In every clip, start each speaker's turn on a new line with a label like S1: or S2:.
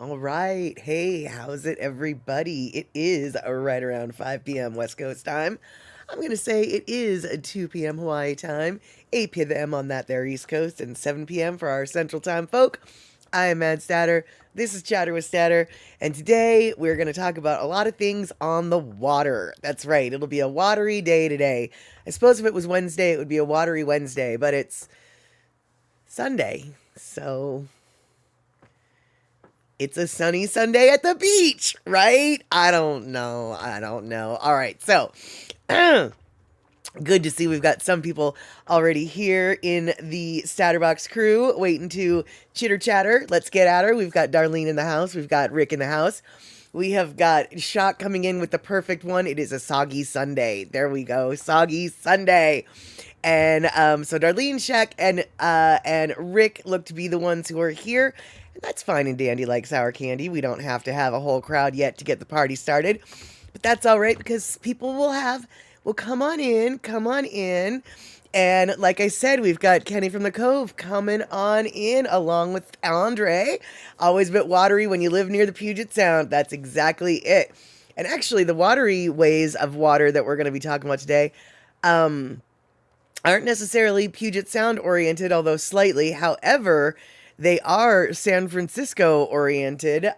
S1: All right. Hey, how's it, everybody? It is right around 5 p.m. West Coast time. I'm going to say it is 2 p.m. Hawaii time, 8 p.m. on that there East Coast, and 7 p.m. for our Central Time folk. I am Mad Statter. This is Chatter with Statter, and today we're going to talk about a lot of things on the water. That's right, it'll be a watery day today. I suppose if it was Wednesday, it would be a watery Wednesday, but it's Sunday, so it's a sunny Sunday at the beach, right? I don't know. All right, so good to see we've got some people already here in the Statterbox crew waiting to chitter chatter. Let's get at her. We've got Darlene in the house. We've got Rick in the house. We have got Shock coming in with the perfect one. It is a Soggy Sunday. There we go. Soggy Sunday. And so Darlene, Shaq, and Rick look to be the ones who are here. And that's fine and dandy like sour candy. We don't have to have a whole crowd yet to get the party started. But that's all right because people will come on in. And like I said, we've got Kenny from the Cove coming on in along with Andre. Always a bit watery when you live near the Puget Sound. That's exactly it. And actually, the watery ways of water that we're going to be talking about today aren't necessarily Puget Sound oriented, although slightly. However, they are San Francisco oriented.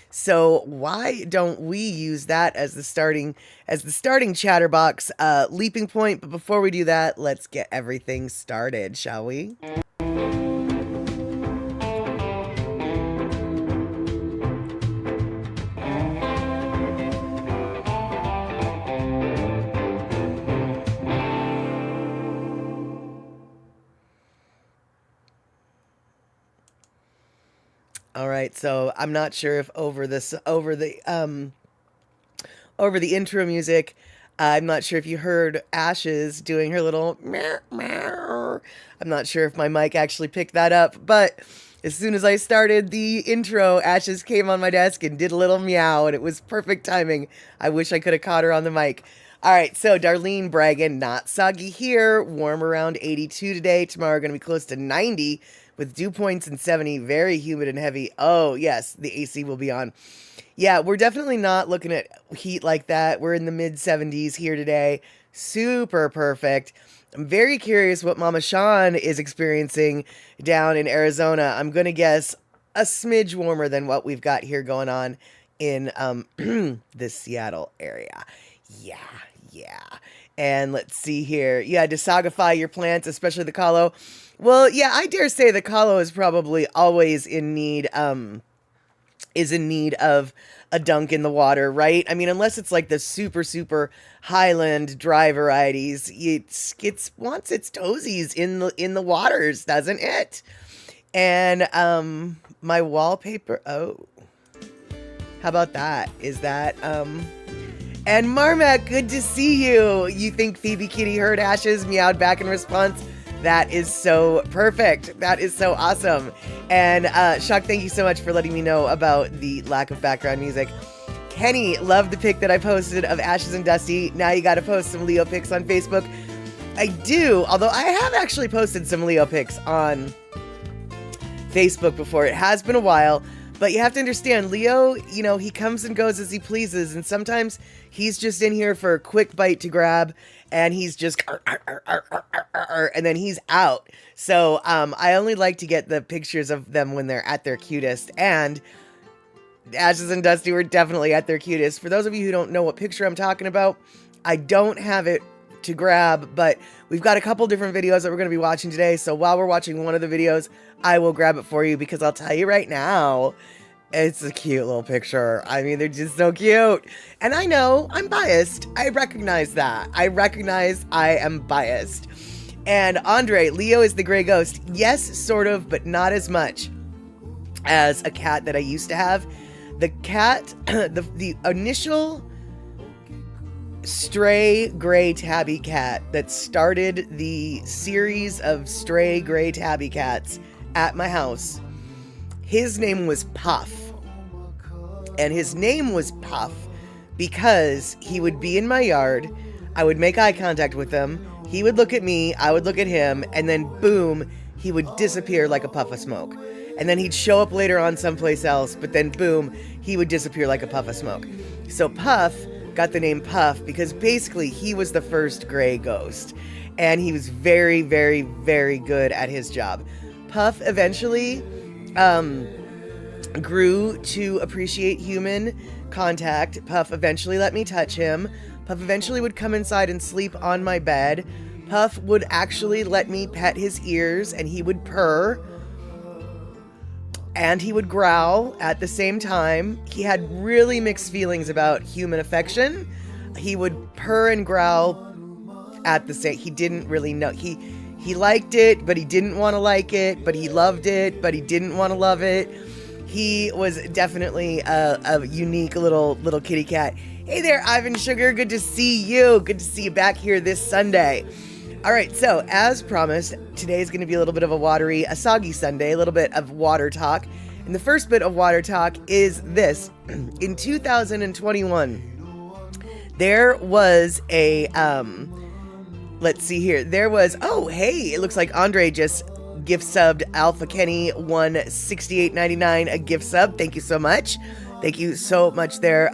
S1: So why don't we use that as the starting chatterbox leaping point? But before we do that, let's get everything started, shall we? All right, so I'm not sure if over the intro music, I'm not sure if you heard Ashes doing her little meow, meow. I'm not sure if my mic actually picked that up, but as soon as I started the intro, Ashes came on my desk and did a little meow, and it was perfect timing. I wish I could have caught her on the mic. All right, so Darlene bragging, not soggy here, warm around 82 today. Tomorrow going to be close to 90 with dew points and 70, very humid and heavy. Oh, yes, the AC will be on. Yeah, we're definitely not looking at heat like that. We're in the mid 70s here today. Super perfect. I'm very curious what Mama Sean is experiencing down in Arizona. I'm going to guess a smidge warmer than what we've got here going on in the Seattle area. Yeah. And let's see here. Yeah, to sagify your plants, especially the Kahlo. Well, yeah, I dare say the Kahlo is probably always in need of a dunk in the water, right? I mean, unless it's like the super highland dry varieties, it wants its toesies in the waters, doesn't it? And my wallpaper. Oh, how about that? Is that And Marmac, good to see you. You think Phoebe Kitty heard Ashes, meowed back in response? That is so perfect. That is so awesome. And Shock, thank you so much for letting me know about the lack of background music. Kenny, loved the pic that I posted of Ashes and Dusty. Now you got to post some Leo pics on Facebook. I do, although I have actually posted some Leo pics on Facebook before. It has been a while. But you have to understand, Leo, he comes and goes as he pleases, and sometimes he's just in here for a quick bite to grab, and he's just, and then he's out. So I only like to get the pictures of them when they're at their cutest, and Ashes and Dusty were definitely at their cutest. For those of you who don't know what picture I'm talking about, I don't have it to grab, but we've got a couple different videos that we're going to be watching today. So while we're watching one of the videos, I will grab it for you because I'll tell you right now, it's a cute little picture. I mean, they're just so cute. And I know I'm biased. I recognize that. I recognize I am biased. And Andre, Leo is the gray ghost. Yes, sort of, but not as much as a cat that I used to have. The cat, the initial stray gray tabby cat that started the series of stray gray tabby cats at my house, his name was Puff. And his name was Puff because he would be in my yard, I would make eye contact with him, he would look at me, I would look at him, and then boom, he would disappear like a puff of smoke. and then he'd show up later on someplace else, but then boom, he would disappear like a puff of smoke. So Puff got the name Puff because basically he was the first gray ghost, and he was very, very, very good at his job. Puff eventually grew to appreciate human contact. Puff eventually let me touch him. Puff eventually would come inside and sleep on my bed. Puff would actually let me pet his ears, and he would purr. And he would growl at the same time. He had really mixed feelings about human affection. He would purr and growl at the same. He didn't really know. He liked it, but he didn't want to like it. But he loved it, but he didn't want to love it. He was definitely a unique little kitty cat. Hey there, Ivan Sugar. Good to see you. Good to see you back here this Sunday. All right, so as promised, today is going to be a little bit of a Soggy Sunday, a little bit of water talk. And the first bit of water talk is this. In 2021, there was a, let's see here. There was, oh, hey, it looks like Andre just gift subbed Alpha Kenny 168.99 a gift sub. Thank you so much. Thank you so much there,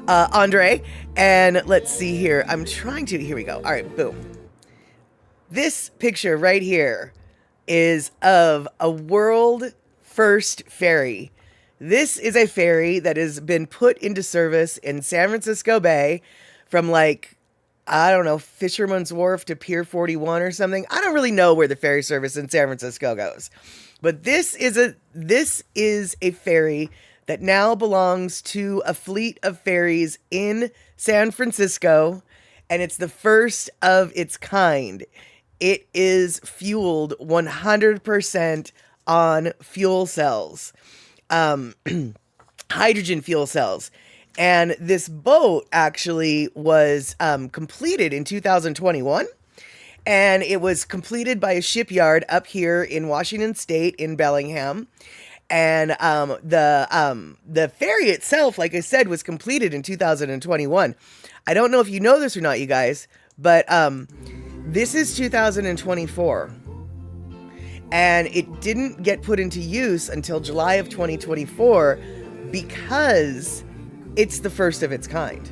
S1: Andre. And let's see here. Here we go. All right, boom. This picture right here is of a world first ferry. This is a ferry that has been put into service in San Francisco Bay from Fisherman's Wharf to Pier 41 or something. I don't really know where the ferry service in San Francisco goes. But this is a ferry that now belongs to a fleet of ferries in San Francisco, and it's the first of its kind. It is fueled 100% on fuel cells, hydrogen fuel cells. And this boat actually was completed in 2021, and it was completed by a shipyard up here in Washington State in Bellingham. And the ferry itself, like I said, was completed in 2021. I don't know if you know this or not, you guys, but this is 2024. And it didn't get put into use until July of 2024 because it's the first of its kind.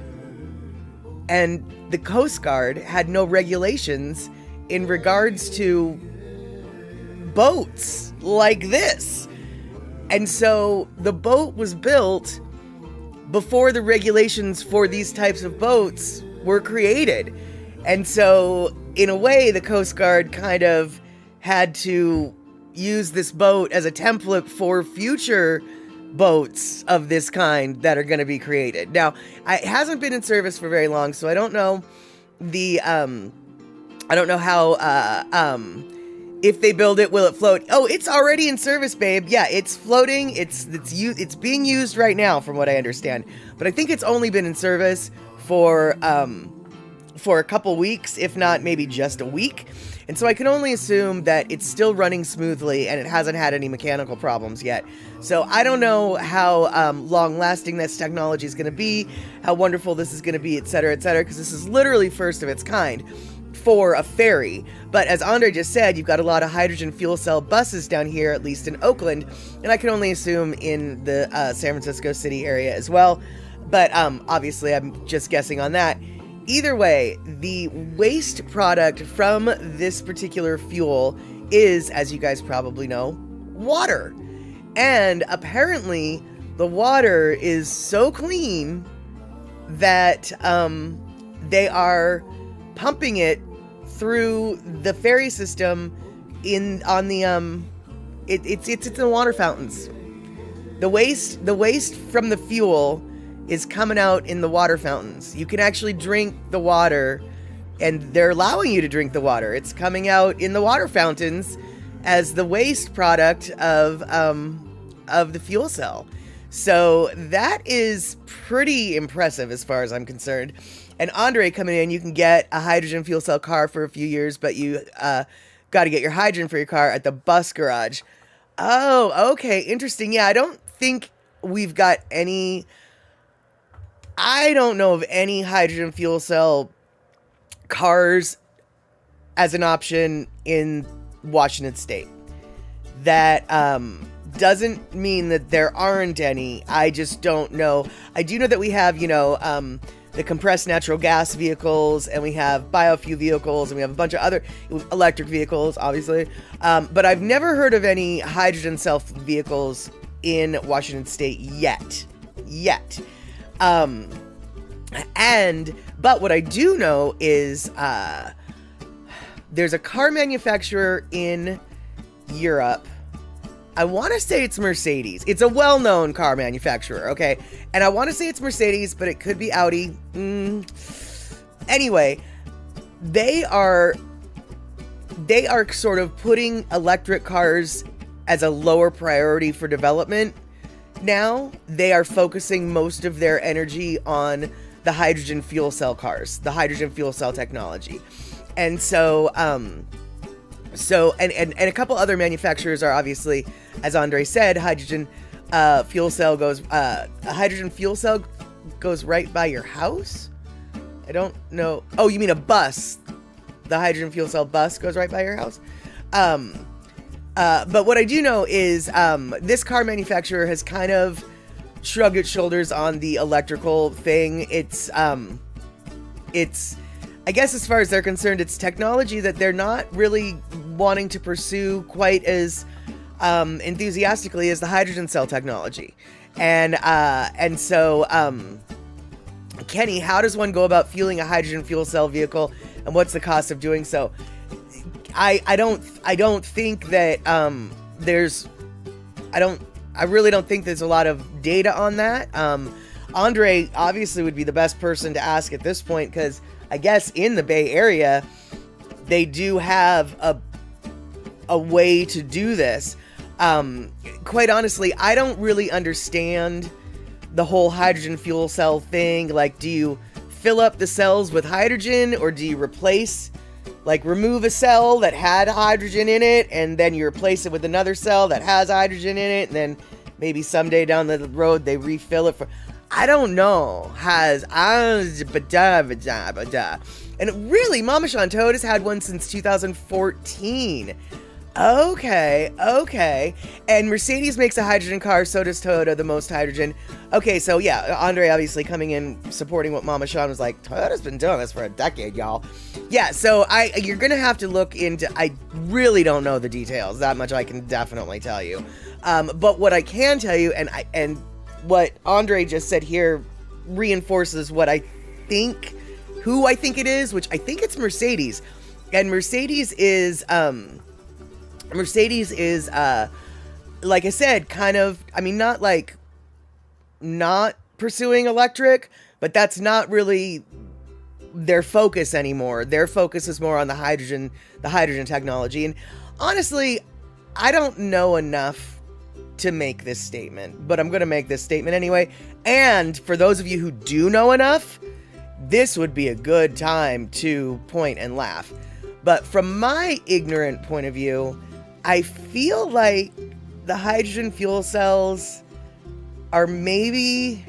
S1: And the Coast Guard had no regulations in regards to boats like this. And so the boat was built before the regulations for these types of boats were created. And so in a way, the Coast Guard kind of had to use this boat as a template for future boats of this kind that are going to be created. Now, it hasn't been in service for very long, so I don't know how if they build it, will it float? Oh, it's already in service, babe. Yeah, it's floating. It's being used right now, from what I understand. But I think it's only been in service for a couple weeks, if not maybe just a week. And so I can only assume that it's still running smoothly and it hasn't had any mechanical problems yet. So I don't know how long-lasting this technology is going to be, how wonderful this is going to be, et cetera, because this is literally first of its kind for a ferry. But as Andre just said, you've got a lot of hydrogen fuel cell buses down here, at least in Oakland, and I can only assume in the San Francisco city area as well. But obviously, I'm just guessing on that. Either way, the waste product from this particular fuel is, as you guys probably know, water. And apparently, the water is so clean that they are pumping it through the ferry system it's in the water fountains. The waste from the fuel is coming out in the water fountains. You can actually drink the water, and they're allowing you to drink the water. It's coming out in the water fountains as the waste product of the fuel cell. So that is pretty impressive as far as I'm concerned. And Andre coming in, you can get a hydrogen fuel cell car for a few years, but you got to get your hydrogen for your car at the bus garage. Oh, okay, interesting. Yeah, I don't think we've got any... I don't know of any hydrogen fuel cell cars as an option in Washington State. That doesn't mean that there aren't any. I just don't know. I do know that we have, the compressed natural gas vehicles, and we have biofuel vehicles, and we have a bunch of other electric vehicles, obviously. But I've never heard of any hydrogen cell vehicles in Washington State yet. But what I do know is there's a car manufacturer in Europe. I want to say it's Mercedes. It's a well-known car manufacturer, okay? And I want to say it's Mercedes, but it could be Audi. Anyway, they are sort of putting electric cars as a lower priority for development. Now, they are focusing most of their energy on the hydrogen fuel cell cars, the hydrogen fuel cell technology. And so, and a couple other manufacturers are obviously, as Andre said, a hydrogen fuel cell goes right by your house. I don't know. Oh, you mean a bus? The hydrogen fuel cell bus goes right by your house. But what I do know is this car manufacturer has kind of shrugged its shoulders on the electrical thing. It's I guess as far as they're concerned, it's technology that they're not really wanting to pursue quite as enthusiastically as the hydrogen cell technology. And so, Kenny, how does one go about fueling a hydrogen fuel cell vehicle, and what's the cost of doing so? I don't think that I really don't think there's a lot of data on that. Andre obviously would be the best person to ask at this point, because I guess in the Bay Area, they do have a way to do this. Quite honestly, I don't really understand the whole hydrogen fuel cell thing. Like, do you fill up the cells with hydrogen, or do you remove a cell that had hydrogen in it, and then you replace it with another cell that has hydrogen in it, and then maybe someday down the road they refill it for... I don't know. And really, Mama Shantoad has had one since 2014. Okay. And Mercedes makes a hydrogen car, so does Toyota, the most hydrogen. Okay, so yeah, Andre obviously coming in, supporting what Mama Sean was like, Toyota's been doing this for a decade, y'all. Yeah, so you're gonna have to look into, I really don't know the details, that much I can definitely tell you. But what I can tell you, and what Andre just said here reinforces what I think, who I think it is, which I think it's Mercedes. And Mercedes is, like I said, kind of, I mean, not pursuing electric, but that's not really their focus anymore. Their focus is more on the hydrogen technology. And honestly, I don't know enough to make this statement, but I'm going to make this statement anyway. And for those of you who do know enough, this would be a good time to point and laugh. But from my ignorant point of view, I feel like the hydrogen fuel cells are maybe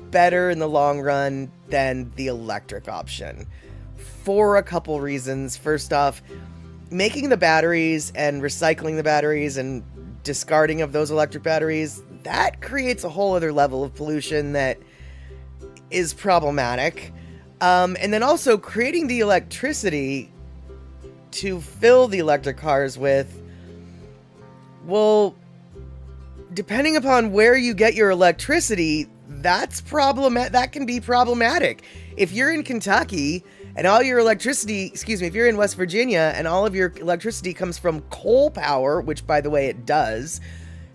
S1: better in the long run than the electric option for a couple reasons. First off, making the batteries and recycling the batteries and discarding of those electric batteries, that creates a whole other level of pollution that is problematic. And then also creating the electricity to fill the electric cars with, well, depending upon where you get your electricity, that can be problematic. If you're in Kentucky and all your electricity, if you're in West Virginia and all of your electricity comes from coal power, which by the way it does,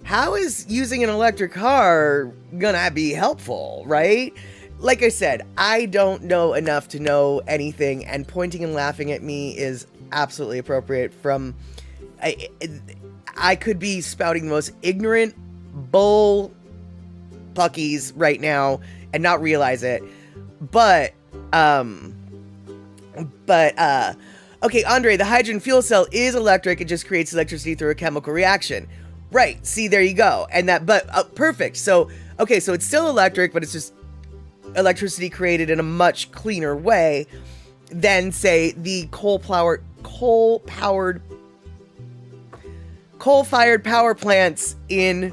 S1: how is using an electric car gonna be helpful, right? Like I said, I don't know enough to know anything, and pointing and laughing at me is absolutely appropriate. I could be spouting the most ignorant bull puckies right now and not realize it. But okay, Andre, the hydrogen fuel cell is electric. It just creates electricity through a chemical reaction. Right. See, there you go. And perfect. So, okay, so it's still electric, but it's just electricity created in a much cleaner way than, say, the coal-powered coal-fired power plants in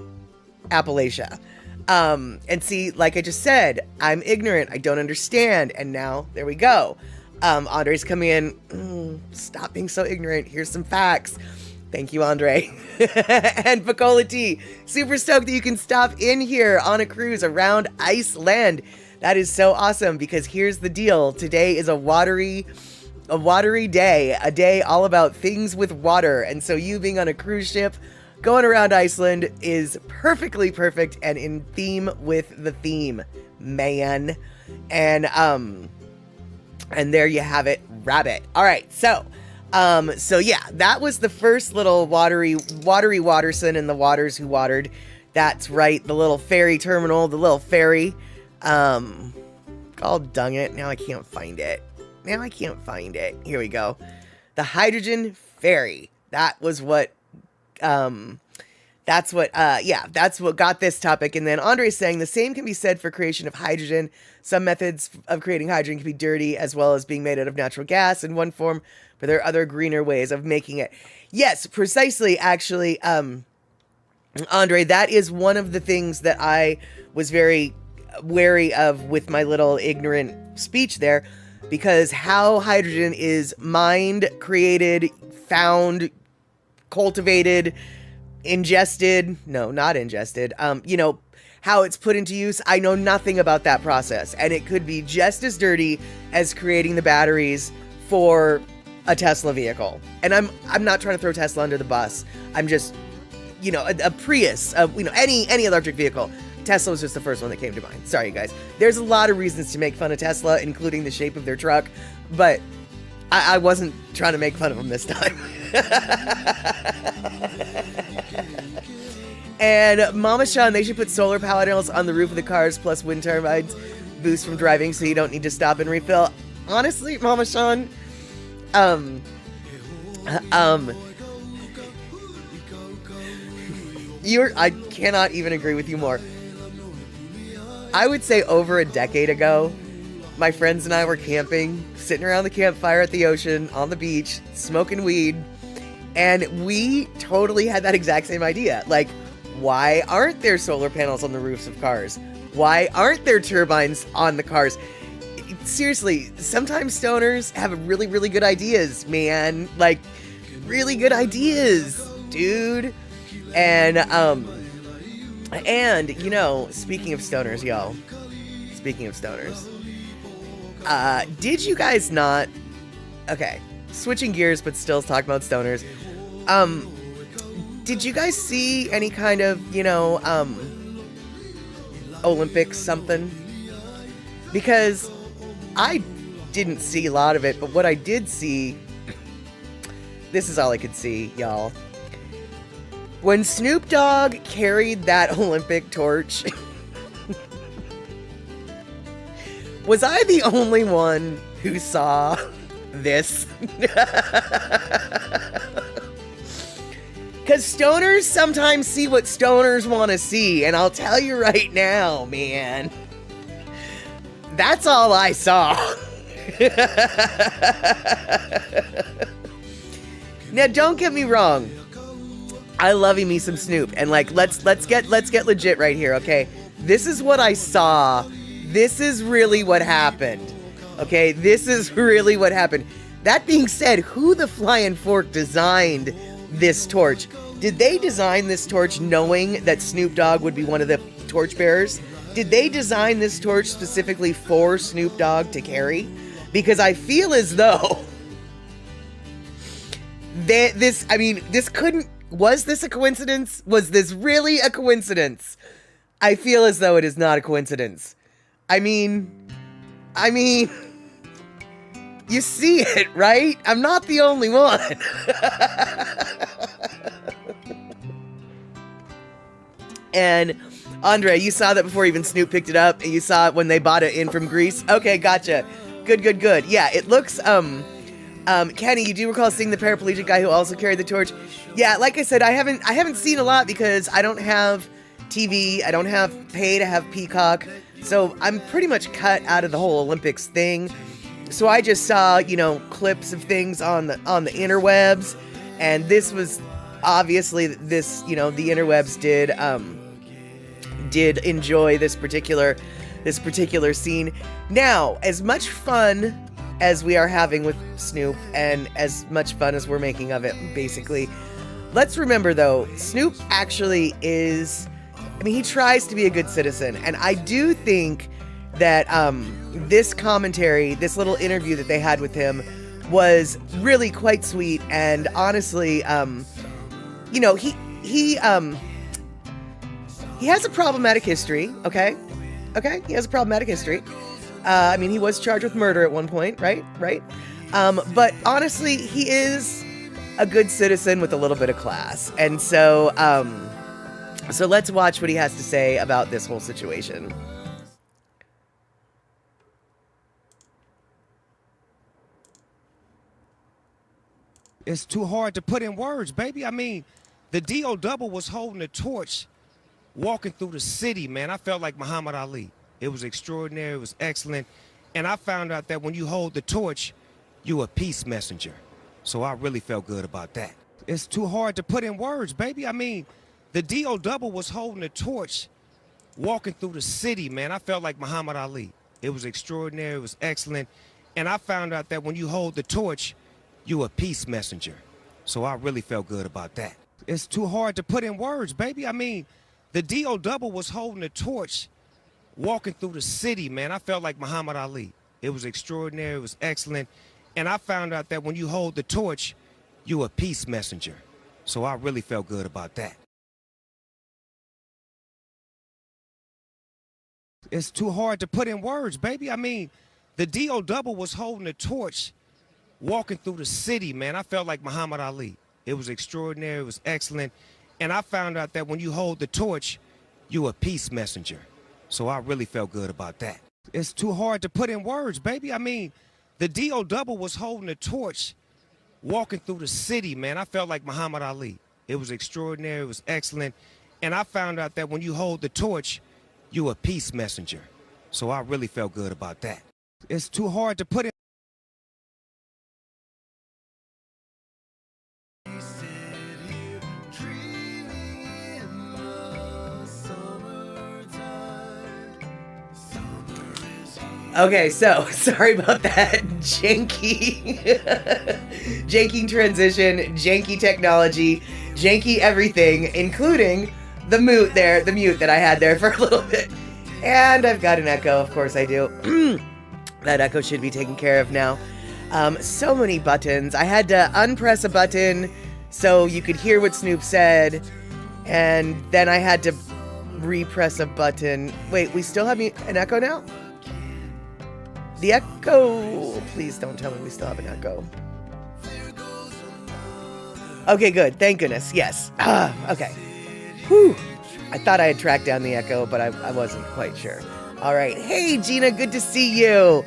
S1: Appalachia. And see, like I just said, I'm ignorant. I don't understand. And now, there we go. Andre's coming in. Stop being so ignorant. Here's some facts. Thank you, Andre. And Pacola T, super stoked that you can stop in here on a cruise around Iceland. That is so awesome, because here's the deal. Today is a watery day, a day all about things with water. And so you being on a cruise ship going around Iceland is perfectly perfect and in theme with the theme, man. And there you have it, rabbit. All right, so yeah, that was the first little watery Waterson and the waters who watered. That's right, the little ferry terminal, the little ferry. Oh, dang it, now I can't find it. Here we go. The hydrogen ferry. That's what got this topic. And then Andre's saying the same can be said for creation of hydrogen. Some methods of creating hydrogen can be dirty, as well as being made out of natural gas in one form, but there are other greener ways of making it. Yes, precisely, actually, Andre, that is one of the things that I was very wary of with my little ignorant speech there, because how hydrogen is mined, created, found, cultivated, ingested, no, not ingested, how it's put into use, I know nothing about that process, and it could be just as dirty as creating the batteries for a Tesla vehicle. And I'm not trying to throw Tesla under the bus. I'm just, a Prius, any electric vehicle. Tesla was just the first one that came to mind. Sorry, guys. There's a lot of reasons to make fun of Tesla, including the shape of their truck, but I wasn't trying to make fun of them this time. And Mama Sean, they should put solar panels on the roof of the cars plus wind turbines, boost from driving, so you don't need to stop and refill. Honestly, Mama Sean, I cannot even agree with you more. I would say over a decade ago, my friends and I were camping, sitting around the campfire at the ocean, on the beach, smoking weed, and we totally had that exact same idea. Like, why aren't there solar panels on the roofs of cars? Why aren't there turbines on the cars? Seriously, sometimes stoners have really, really good ideas, man. Like, really good ideas, dude. And speaking of stoners, y'all. Speaking of stoners. Did you guys not... Okay, switching gears, but still talking about stoners. Did you guys see any kind of, Olympics something? Because I didn't see a lot of it, but what I did see... This is all I could see, y'all. When Snoop Dogg carried that Olympic torch... Was I the only one who saw this? Because stoners sometimes see what stoners want to see, and I'll tell you right now, man, that's all I saw. Now, don't get me wrong. I love me some Snoop, and let's get legit right here, okay? This is what I saw. This is really what happened. Okay, this is really what happened. That being said, who the Flying Fork designed this torch? Did they design this torch knowing that Snoop Dogg would be one of the torchbearers? Did they design this torch specifically for Snoop Dogg to carry? Because I feel as though this couldn't... Was this a coincidence? Was this really a coincidence? I feel as though it is not a coincidence. I mean, you see it, right? I'm not the only one. And Andre, you saw that before even Snoop picked it up, and you saw it when they bought it in from Greece. Okay, gotcha. Good. Yeah, it looks, Kenny, you do recall seeing the paraplegic guy who also carried the torch? Yeah, like I said, I haven't seen a lot because I don't have TV, I don't have pay to have Peacock. So I'm pretty much cut out of the whole Olympics thing. So I just saw, clips of things on the interwebs, and this was obviously this, the interwebs did enjoy this particular scene. Now, as much fun as we are having with Snoop and as much fun as we're making of it, basically, let's remember though, Snoop actually is, he tries to be a good citizen. And I do think that this commentary, this little interview that they had with him was really quite sweet. And honestly, he has a problematic history, okay? Okay, he has a problematic history. He was charged with murder at one point, right? But honestly, he is a good citizen with a little bit of class. And so let's watch what he has to say about this whole situation.
S2: It's too hard to put in words, baby. The D.O. double was holding a torch, walking through the city, man. I felt like Muhammad Ali. It was extraordinary. It was excellent. And I found out that when you hold the torch, you're a peace messenger. So I really felt good about that. It's too hard to put in words, baby. The D.O. double was holding a torch, walking through the city, man. I felt like Muhammad Ali. It was extraordinary. It was excellent. And I found out that when you hold the torch, you're a peace messenger. So I really felt good about that. It's too hard to put in words, baby. The D.O. double was holding a torch, walking through the city, man. I felt like Muhammad Ali. It was extraordinary. It was excellent. And I found out that when you hold the torch, you're a peace messenger. So I really felt good about that. It's too hard to put in words, baby. The D.O. double was holding a torch, walking through the city, man. I felt like Muhammad Ali. It was extraordinary. It was excellent. And I found out that when you hold the torch, you're a peace messenger. So I really felt good about that. It's too hard to put in words, baby. The D.O. double was holding a torch, walking through the city, man. I felt like Muhammad Ali. It was extraordinary. It was excellent. And I found out that when you hold the torch, you're a peace messenger. So I really felt good about that. It's too hard to put in.
S1: Okay, so sorry about that janky transition, janky technology, janky everything, including the mute that I had there for a little bit. And I've got an echo, of course I do. That echo should be taken care of now. So many buttons. I had to unpress a button so you could hear what Snoop said, and then I had to repress a button. Wait, we still have an echo now? The echo, please don't tell me we still have an echo. Okay, good. Thank goodness. Yes. Okay. Whew. I thought I had tracked down the echo, but I wasn't quite sure. All right. Hey, Gina, good to see you.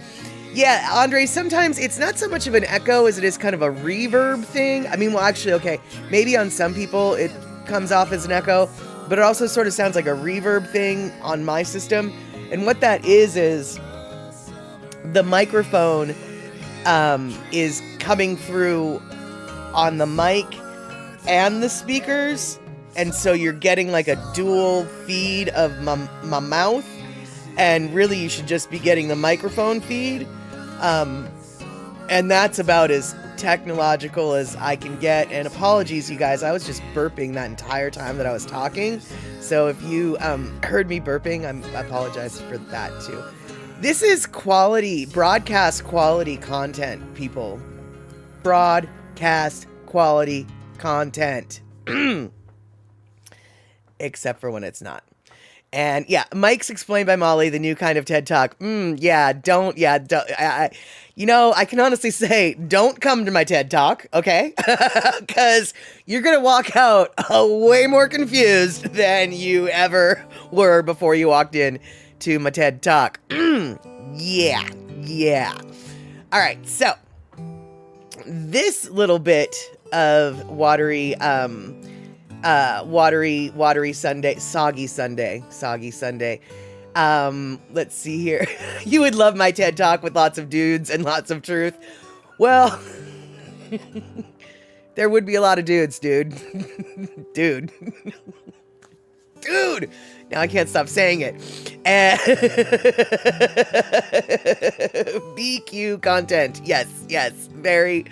S1: Yeah, Andre, sometimes it's not so much of an echo as it is kind of a reverb thing. Well, actually, okay, maybe on some people it comes off as an echo, but it also sort of sounds like a reverb thing on my system. And what that is the microphone is coming through on the mic and the speakers, and so you're getting like a dual feed of my mouth, and really you should just be getting the microphone feed, and that's about as technological as I can get. And apologies, you guys, I was just burping that entire time that I was talking, so if you heard me burping, I apologize for that too. This is quality, broadcast quality content, people. Broadcast quality content. Except for when it's not. And yeah, Mike's Explained by Molly, the new kind of TED Talk. I can honestly say, don't come to my TED Talk, okay? Because you're going to walk out way more confused than you ever were before you walked in to my TED Talk. Yeah. All right, so this little bit of watery Sunday, Soggy Sunday. Let's see here. You would love my TED Talk with lots of dudes and lots of truth. Well, There would be a lot of dudes, dude. Dude. Dude. Now I can't stop saying it. BQ content. Yes, yes. Very,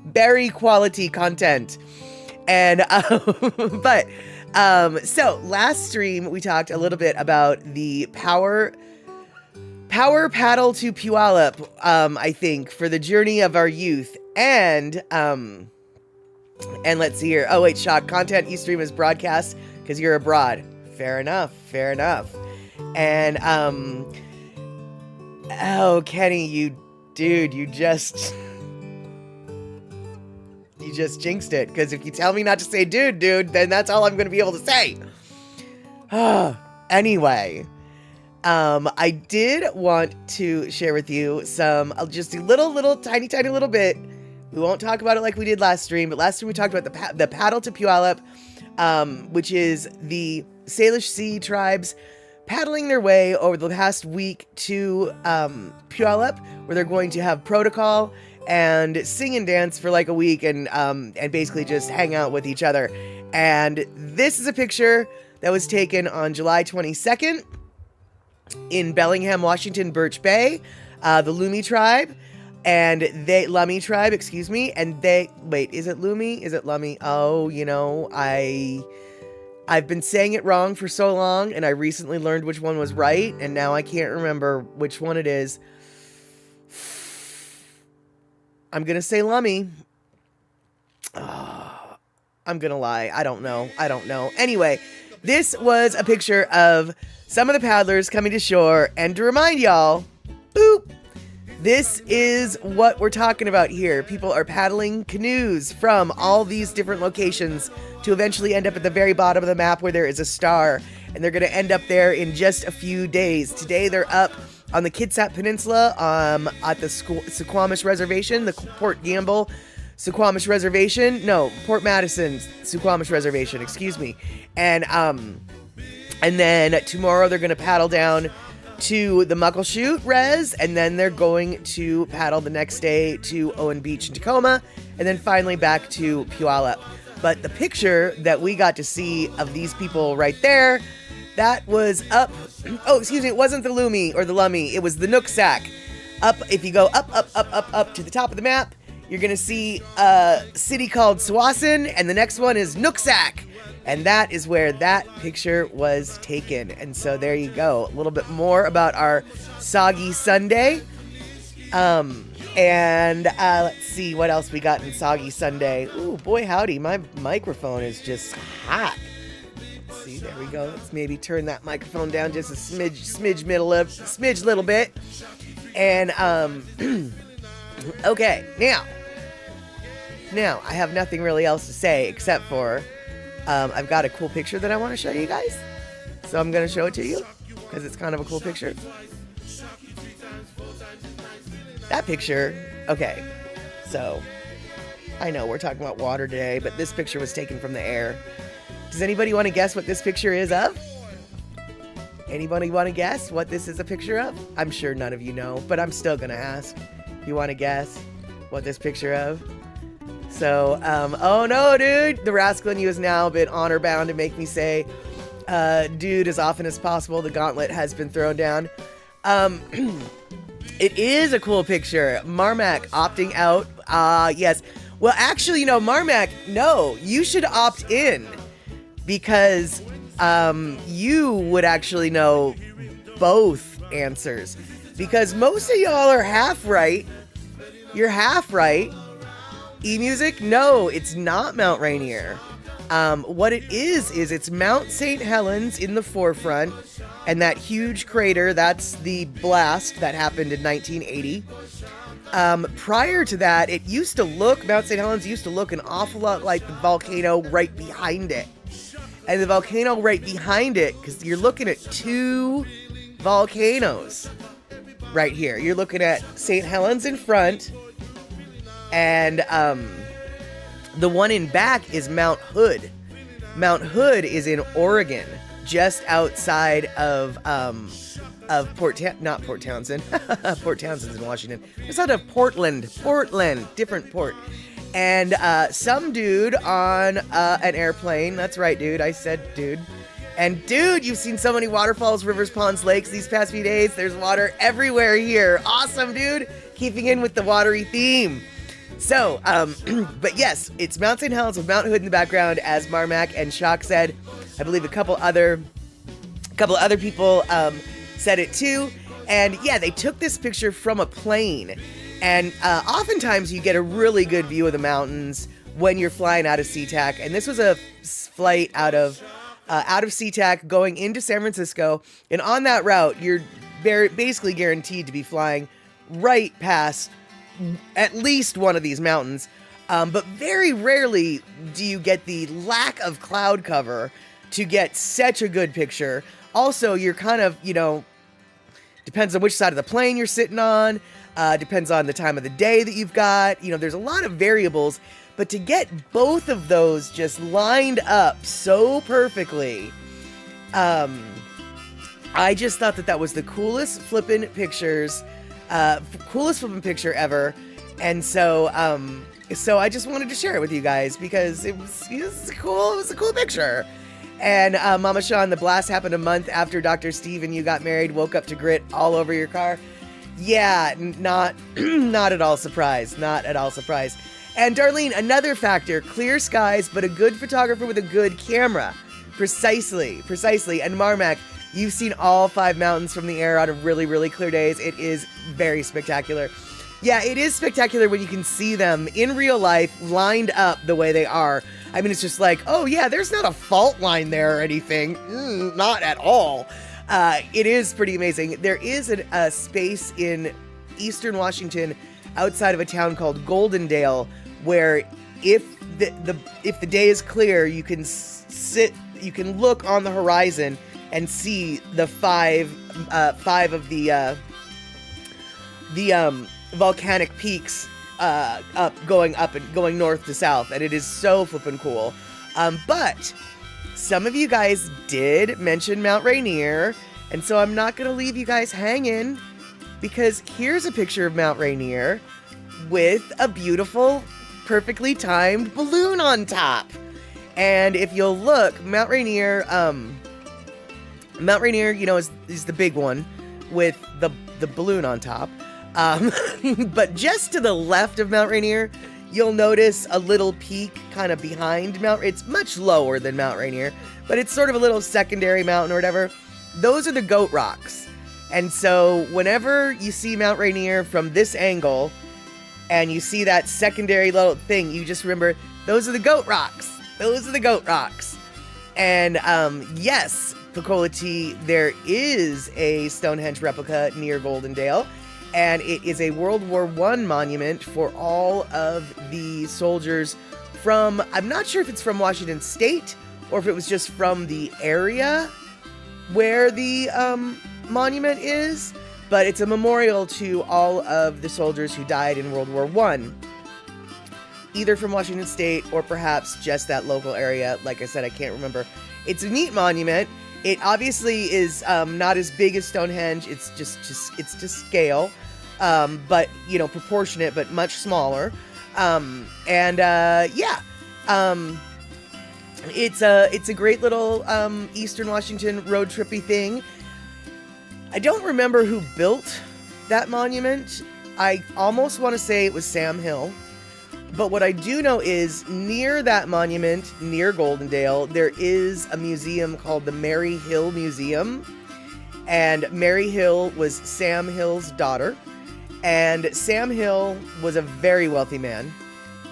S1: very quality content. And, so last stream we talked a little bit about the power paddle to Puyallup, I think, for the journey of our youth. And let's see here. Oh, wait, Shock. Content you stream is broadcast because you're abroad. Fair enough. Fair enough. And, oh, Kenny, you just jinxed it. Because if you tell me not to say dude, then that's all I'm going to be able to say. Anyway, I did want to share with you some, just a little, tiny little bit. We won't talk about it like we did last stream, but last stream we talked about the paddle to Puyallup, which is the Salish Sea tribes paddling their way over the past week to Puyallup, where they're going to have protocol and sing and dance for like a week and basically just hang out with each other. And this is a picture that was taken on July 22nd in Bellingham, Washington, Birch Bay, the Lummi tribe. And Lummi tribe, excuse me, and wait, is it Lummi? Is it Lummi? Oh, I've been saying it wrong for so long, and I recently learned which one was right, and now I can't remember which one it is. I'm gonna say Lummi. Oh, I'm gonna lie. I don't know. Anyway, this was a picture of some of the paddlers coming to shore, and to remind y'all, boop, this is what we're talking about here. People are paddling canoes from all these different locations to eventually end up at the very bottom of the map where there is a star. And they're going to end up there in just a few days. Today they're up on the Kitsap Peninsula at the Suquamish Reservation, the Port Gamble Suquamish Reservation. No, Port Madison Suquamish Reservation, excuse me. And then tomorrow they're going to paddle down to the Muckleshoot Res, and then they're going to paddle the next day to Owen Beach in Tacoma, and then finally back to Puyallup. But the picture that we got to see of these people right there, that was up, oh, excuse me, it wasn't the Lummi or the Lummi, it was the Nooksack. Up, if you go up to the top of the map, you're gonna see a city called Tsawwassen, and the next one is Nooksack. And that is where that picture was taken. And so there you go. A little bit more about our Soggy Sunday. Let's see what else we got in Soggy Sunday. Ooh, boy howdy, my microphone is just hot. Let's see, there we go. Let's maybe turn that microphone down just a smidge little bit. And, okay, now I have nothing really else to say except for I've got a cool picture that I want to show you guys. So I'm going to show it to you because it's kind of a cool picture. That picture, okay, so I know we're talking about water today, but this picture was taken from the air. Does anybody want to guess what this picture is of? Anybody want to guess what this is a picture of? I'm sure none of you know, but I'm still going to ask. You want to guess what this picture of? So, oh no, dude, the rascal in you has now been honor bound to make me say, dude, as often as possible, the gauntlet has been thrown down. It is a cool picture. Marmac opting out. Yes. Well, actually, Marmac, no, you should opt in because, you would actually know both answers because most of y'all are half right. You're half right. E-Music? No, it's not Mount Rainier. What it is it's Mount St. Helens in the forefront, and that huge crater, that's the blast that happened in 1980. Prior to that, Mount St. Helens used to look an awful lot like the volcano right behind it. And the volcano right behind it, because you're looking at two volcanoes right here. You're looking at St. Helens in front, and the one in back is Mount Hood. Mount Hood is in Oregon, just outside of Port Townsend. Port Townsend's in Washington. Just out of Portland, different port. And some dude on an airplane. That's right, dude. I said dude. And dude, you've seen so many waterfalls, rivers, ponds, lakes these past few days. There's water everywhere here. Awesome, dude. Keeping in with the watery theme. So, but yes, it's Mount St. Helens with Mount Hood in the background, as Marmac and Shock said. I believe a couple other people said it too. And yeah, they took this picture from a plane. And oftentimes you get a really good view of the mountains when you're flying out of SeaTac. And this was a flight out of SeaTac going into San Francisco. And on that route, you're basically guaranteed to be flying right past at least one of these mountains. But very rarely do you get the lack of cloud cover to get such a good picture. Also, you're kind of, depends on which side of the plane you're sitting on. Depends on the time of the day that you've got. There's a lot of variables. But to get both of those just lined up so perfectly, I just thought that was the coolest flippin' picture ever. And so I just wanted to share it with you guys because it was a cool picture. And Mama Sean, the blast happened a month after Dr. Steve and you got married, woke up to grit all over your car. Yeah, not at all surprised. Not at all surprised. And Darlene, another factor, clear skies, but a good photographer with a good camera. Precisely. And Marmac, you've seen all 5 mountains from the air on really, really clear days. It is very spectacular. Yeah, it is spectacular when you can see them in real life lined up the way they are. I mean, it's just like, oh yeah, there's not a fault line there or anything. Not at all. It is pretty amazing. There is a space in eastern Washington outside of a town called Goldendale where if the day is clear, you can look on the horizon and see the five of the volcanic peaks going north to south, and it is so flippin' cool. But some of you guys did mention Mount Rainier, and so I'm not gonna leave you guys hanging, because here's a picture of Mount Rainier with a beautiful, perfectly timed balloon on top. And if you'll look, Mount Rainier, is the big one with the balloon on top. But just to the left of Mount Rainier, you'll notice a little peak kind of behind it's much lower than Mount Rainier, but it's sort of a little secondary mountain or whatever. Those are the Goat Rocks. And so whenever you see Mount Rainier from this angle and you see that secondary little thing, you just remember those are the Goat Rocks. Those are the Goat Rocks. And yes, Pecola T, there is a Stonehenge replica near Goldendale. And it is a World War I monument for all of the soldiers from, I'm not sure if it's from Washington State or if it was just from the area where the monument is, but it's a memorial to all of the soldiers who died in World War I, either from Washington State or perhaps just that local area. Like I said, I can't remember. It's a neat monument. It obviously is not as big as Stonehenge. It's just scale, but proportionate, but much smaller. It's a great little Eastern Washington road trippy thing. I don't remember who built that monument. I almost want to say it was Sam Hill. But what I do know is near that monument, near Goldendale, there is a museum called the Mary Hill Museum. And Mary Hill was Sam Hill's daughter. And Sam Hill was a very wealthy man.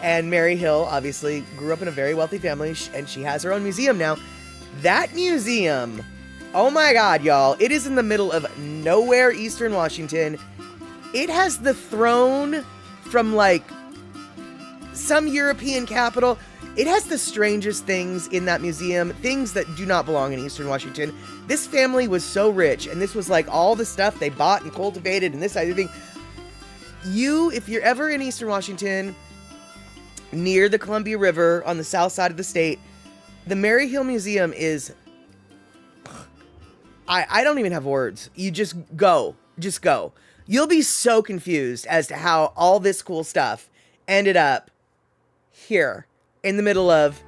S1: And Mary Hill obviously grew up in a very wealthy family, and she has her own museum now. That museum, oh my God, y'all, it is in the middle of nowhere, Eastern Washington. It has the throne from some European capital. It has the strangest things in that museum, things that do not belong in Eastern Washington. This family was so rich, and this was all the stuff they bought and cultivated and this other thing. If you're ever in Eastern Washington, near the Columbia River on the south side of the state, the Mary Hill Museum is, I don't even have words. You just go. You'll be so confused as to how all this cool stuff ended up here in the middle of,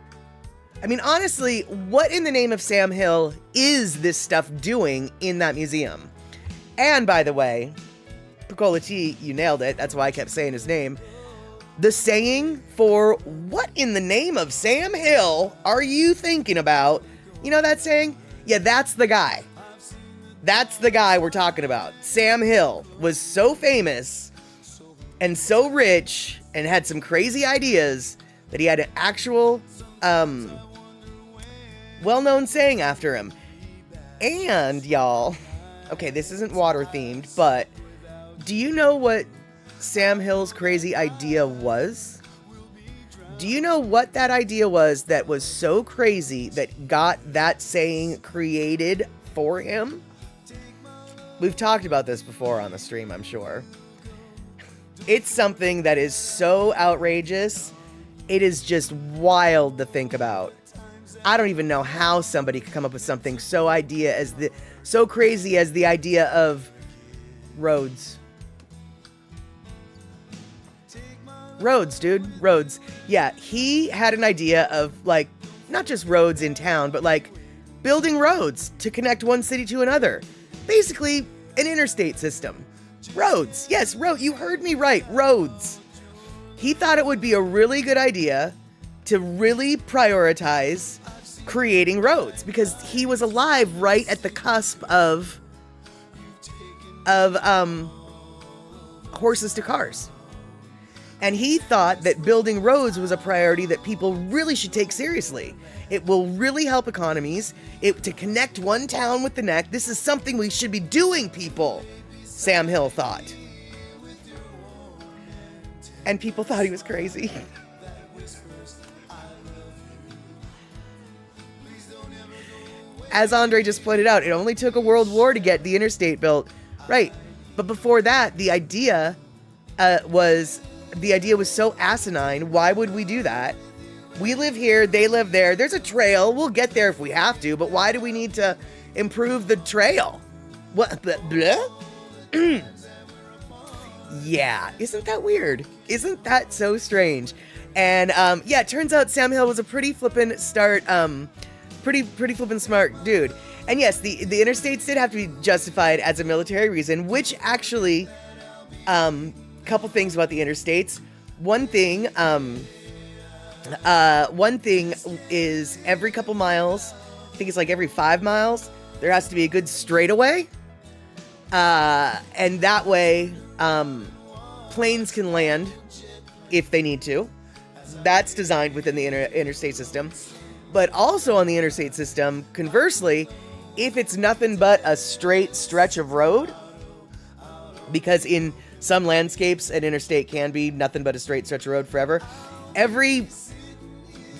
S1: I mean, honestly, what in the name of Sam Hill is this stuff doing in that museum? And by the way, Pecola T, you nailed it. That's why I kept saying his name. The saying for what in the name of Sam Hill are you thinking about? You know that saying? Yeah, that's the guy. That's the guy we're talking about. Sam Hill was so famous and so rich and had some crazy ideas that he had an actual well-known saying after him. And y'all, okay, this isn't water themed, but do you know what Sam Hill's crazy idea was? Do you know what that idea was that was so crazy that got that saying created for him? We've talked about this before on the stream, I'm sure. It's something that is so outrageous, it is just wild to think about. I don't even know how somebody could come up with something so crazy as the idea of roads. Roads, dude. Roads. Yeah, he had an idea of, like, not just roads in town, but, like, building roads to connect one city to another. Basically, an interstate system. Roads. Yes, you heard me right. Roads. He thought it would be a really good idea to really prioritize creating roads because he was alive right at the cusp of horses to cars. And he thought that building roads was a priority that people really should take seriously. It will really help economies. To connect one town with the next. This is something we should be doing, people, Sam Hill thought. And people thought he was crazy. As Andre just pointed out, it only took a world war to get the interstate built. Right. But before that, the idea was so asinine. Why would we do that? We live here, they live there. There's a trail. We'll get there if we have to, but why do we need to improve the trail? What? Yeah, isn't that weird? Isn't that so strange? And yeah, it turns out Sam Hill was a pretty flippin' pretty flippin' smart dude. And yes, the interstates did have to be justified as a military reason, which actually, couple things about the interstates. One thing is every couple miles, I think it's like every 5 miles, there has to be a good straightaway. And that way, planes can land if they need to. That's designed within the interstate system. But also on the interstate system, conversely, if it's nothing but a straight stretch of road, because in some landscapes, an interstate can be nothing but a straight stretch of road forever. Every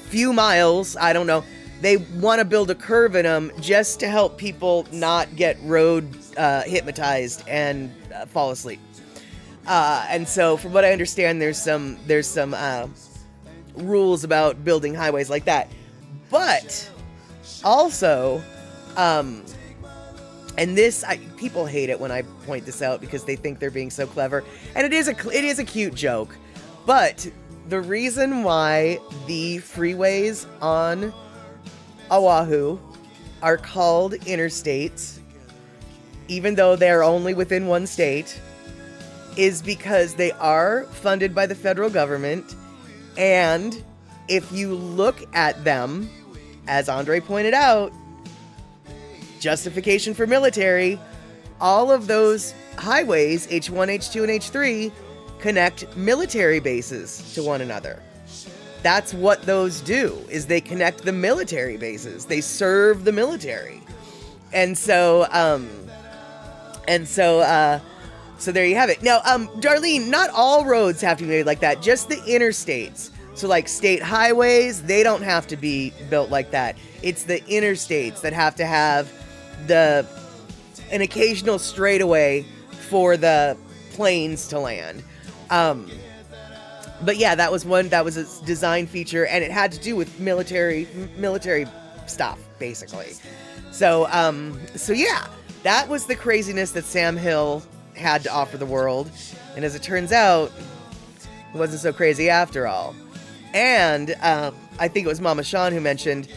S1: few miles, I don't know, they want to build a curve in them just to help people not get road hypnotized and fall asleep. And so, from what I understand, there's some rules about building highways like that. But also, and this, people hate it when I point this out because they think they're being so clever. And it is a cute joke. But the reason why the freeways on Oahu are called interstates, even though they're only within one state, is because they are funded by the federal government. And if you look at them, as Andre pointed out, justification for military, all of those highways, H1, H2, and H3, connect military bases to one another. That's what those do, is they connect the military bases. They serve the military. And so there you have it. Now, Darlene, not all roads have to be made like that, just the interstates. So like state highways, they don't have to be built like that. It's the interstates that have to have an occasional straightaway for the planes to land. But yeah, that was a design feature, and it had to do with military stuff, basically. So yeah, that was the craziness that Sam Hill had to offer the world. And as it turns out, it wasn't so crazy after all. And I think it was Mama Sean who mentioned,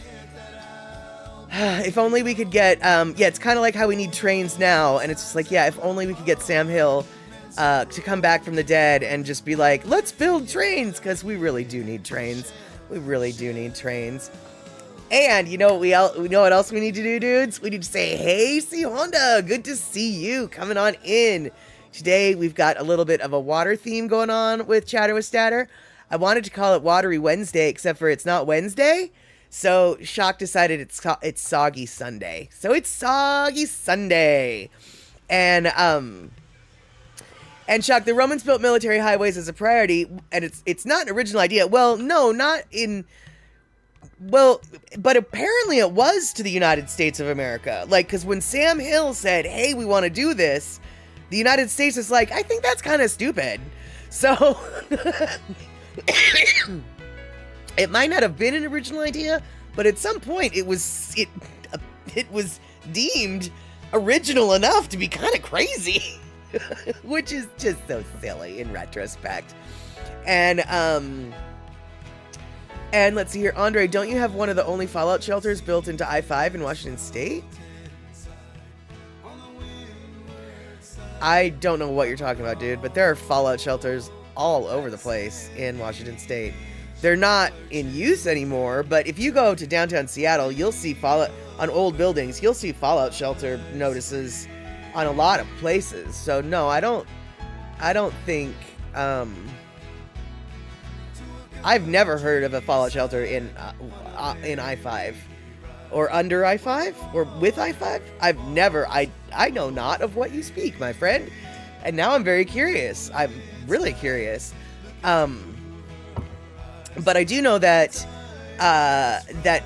S1: if only we could get, it's kind of like how we need trains now. And it's just like, yeah, if only we could get Sam Hill to come back from the dead and just be like, let's build trains, because we really do need trains. We really do need trains. And you know what else we need to do, dudes? We need to say, hey, C Honda, good to see you coming on in. Today we've got a little bit of a water theme going on with Chatter with Statter. I wanted to call it Watery Wednesday, except for it's not Wednesday. So Shock decided it's Soggy Sunday. So it's Soggy Sunday. And Shock, the Romans built military highways as a priority, and it's not an original idea. Well, no, not in... Well, but apparently it was to the United States of America. Like, because when Sam Hill said, hey, we want to do this, the United States is like, I think that's kind of stupid. So... It might not have been an original idea, but at some point it was deemed original enough to be kind of crazy, which is just so silly in retrospect. And let's see here, Andre, don't you have one of the only fallout shelters built into I-5 in Washington State? I don't know what you're talking about, dude, but there are fallout shelters all over the place in Washington State. They're not in use anymore, but if you go to downtown Seattle, you'll see fallout on old buildings. You'll see fallout shelter notices on a lot of places. So no, I don't think I've never heard of a fallout shelter in I-5 or under I-5 or with I-5. I know not of what you speak, my friend. And now I'm very curious. I'm really curious. But I do know that that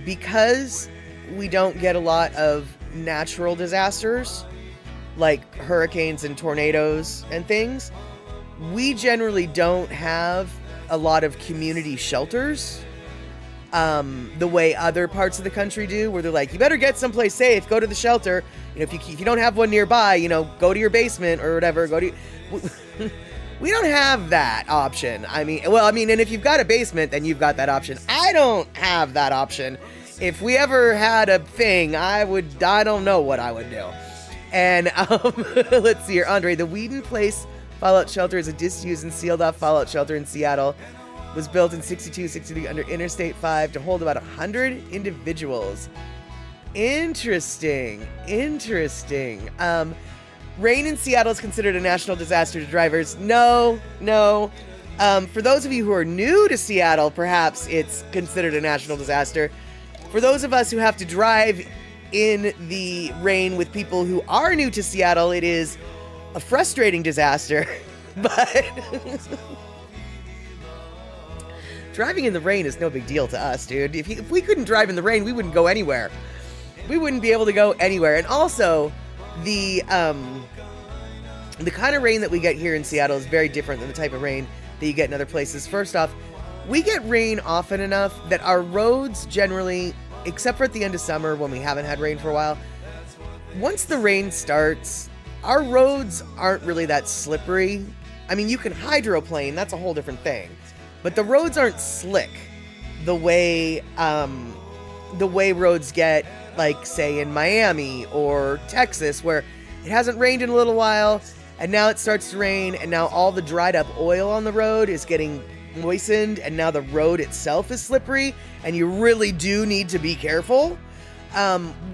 S1: because we don't get a lot of natural disasters like hurricanes and tornadoes and things, we generally don't have a lot of community shelters the way other parts of the country do, where they're like, you better get someplace safe, go to the shelter. You know, if you don't have one nearby, you know, go to your basement or whatever. We don't have that option. I mean, and if you've got a basement, then you've got that option. I don't have that option. If we ever had a thing, I don't know what I would do. And let's see here, Andre, the Whedon Place fallout shelter is a disused and sealed off fallout shelter in Seattle. Was built in 62-63 under Interstate 5 to hold about 100 individuals. Interesting. Rain in Seattle is considered a national disaster to drivers. No. For those of you who are new to Seattle, perhaps it's considered a national disaster. For those of us who have to drive in the rain with people who are new to Seattle, it is a frustrating disaster. But driving in the rain is no big deal to us, dude. If we couldn't drive in the rain, we wouldn't go anywhere. We wouldn't be able to go anywhere. And also, the kind of rain that we get here in Seattle is very different than the type of rain that you get in other places. First off, we get rain often enough that our roads generally, except for at the end of summer when we haven't had rain for a while, once the rain starts, our roads aren't really that slippery. I mean, you can hydroplane, that's a whole different thing. But the roads aren't slick the way roads get, like, say, in Miami or Texas, where it hasn't rained in a little while, and now it starts to rain, and now all the dried up oil on the road is getting moistened, and now the road itself is slippery, and you really do need to be careful.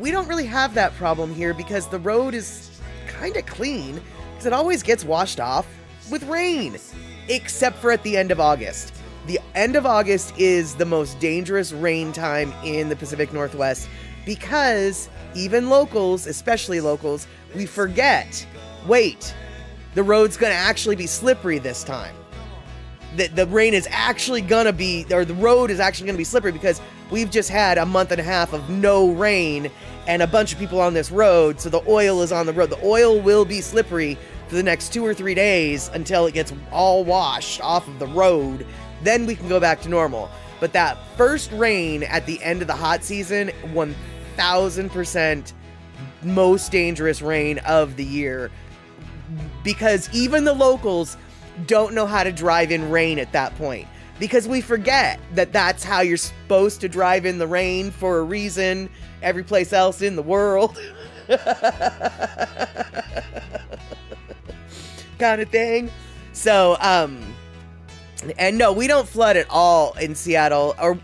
S1: We don't really have that problem here because the road is kind of clean, because it always gets washed off with rain, except for at the end of August. The end of August is the most dangerous rain time in the Pacific Northwest, because even locals, especially locals, we forget, wait, the road's going to actually be slippery this time. The rain is actually going to be, or the road is actually going to be slippery because we've just had a month and a half of no rain and a bunch of people on this road, so the oil is on the road. The oil will be slippery for the next 2 or 3 days until it gets all washed off of the road. Then we can go back to normal. But that first rain at the end of the hot season, 1000% most dangerous rain of the year, because even the locals don't know how to drive in rain at that point. because we forget that that's how you're supposed to drive in the rain for a reason every place else in the world. Kind of thing. So, and no, we don't flood at all in Seattle, or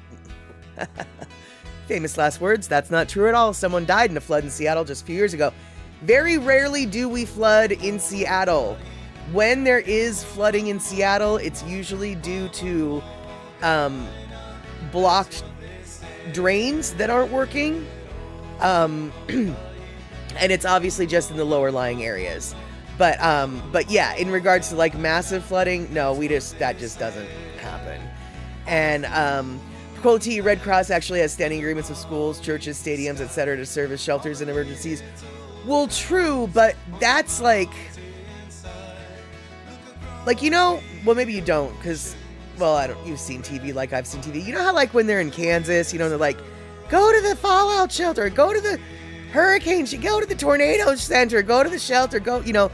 S1: famous last words, that's not true at all. Someone died in a flood in Seattle just a few years ago. Very rarely do we flood in Seattle. When there is flooding in Seattle, it's usually due to blocked drains that aren't working. And it's obviously just in the lower lying areas. But yeah, in regards to like massive flooding, no, that just doesn't happen. And Quality Red Cross actually has standing agreements with schools, churches, stadiums, etc. to serve as shelters in emergencies. Well, true, but that's like, you know, well, maybe you don't, because, well, you've seen TV like I've seen TV. You know how, like, when they're in Kansas, you know, they're like, go to the fallout shelter, go to the hurricane, go to the tornado center, go to the shelter, you know,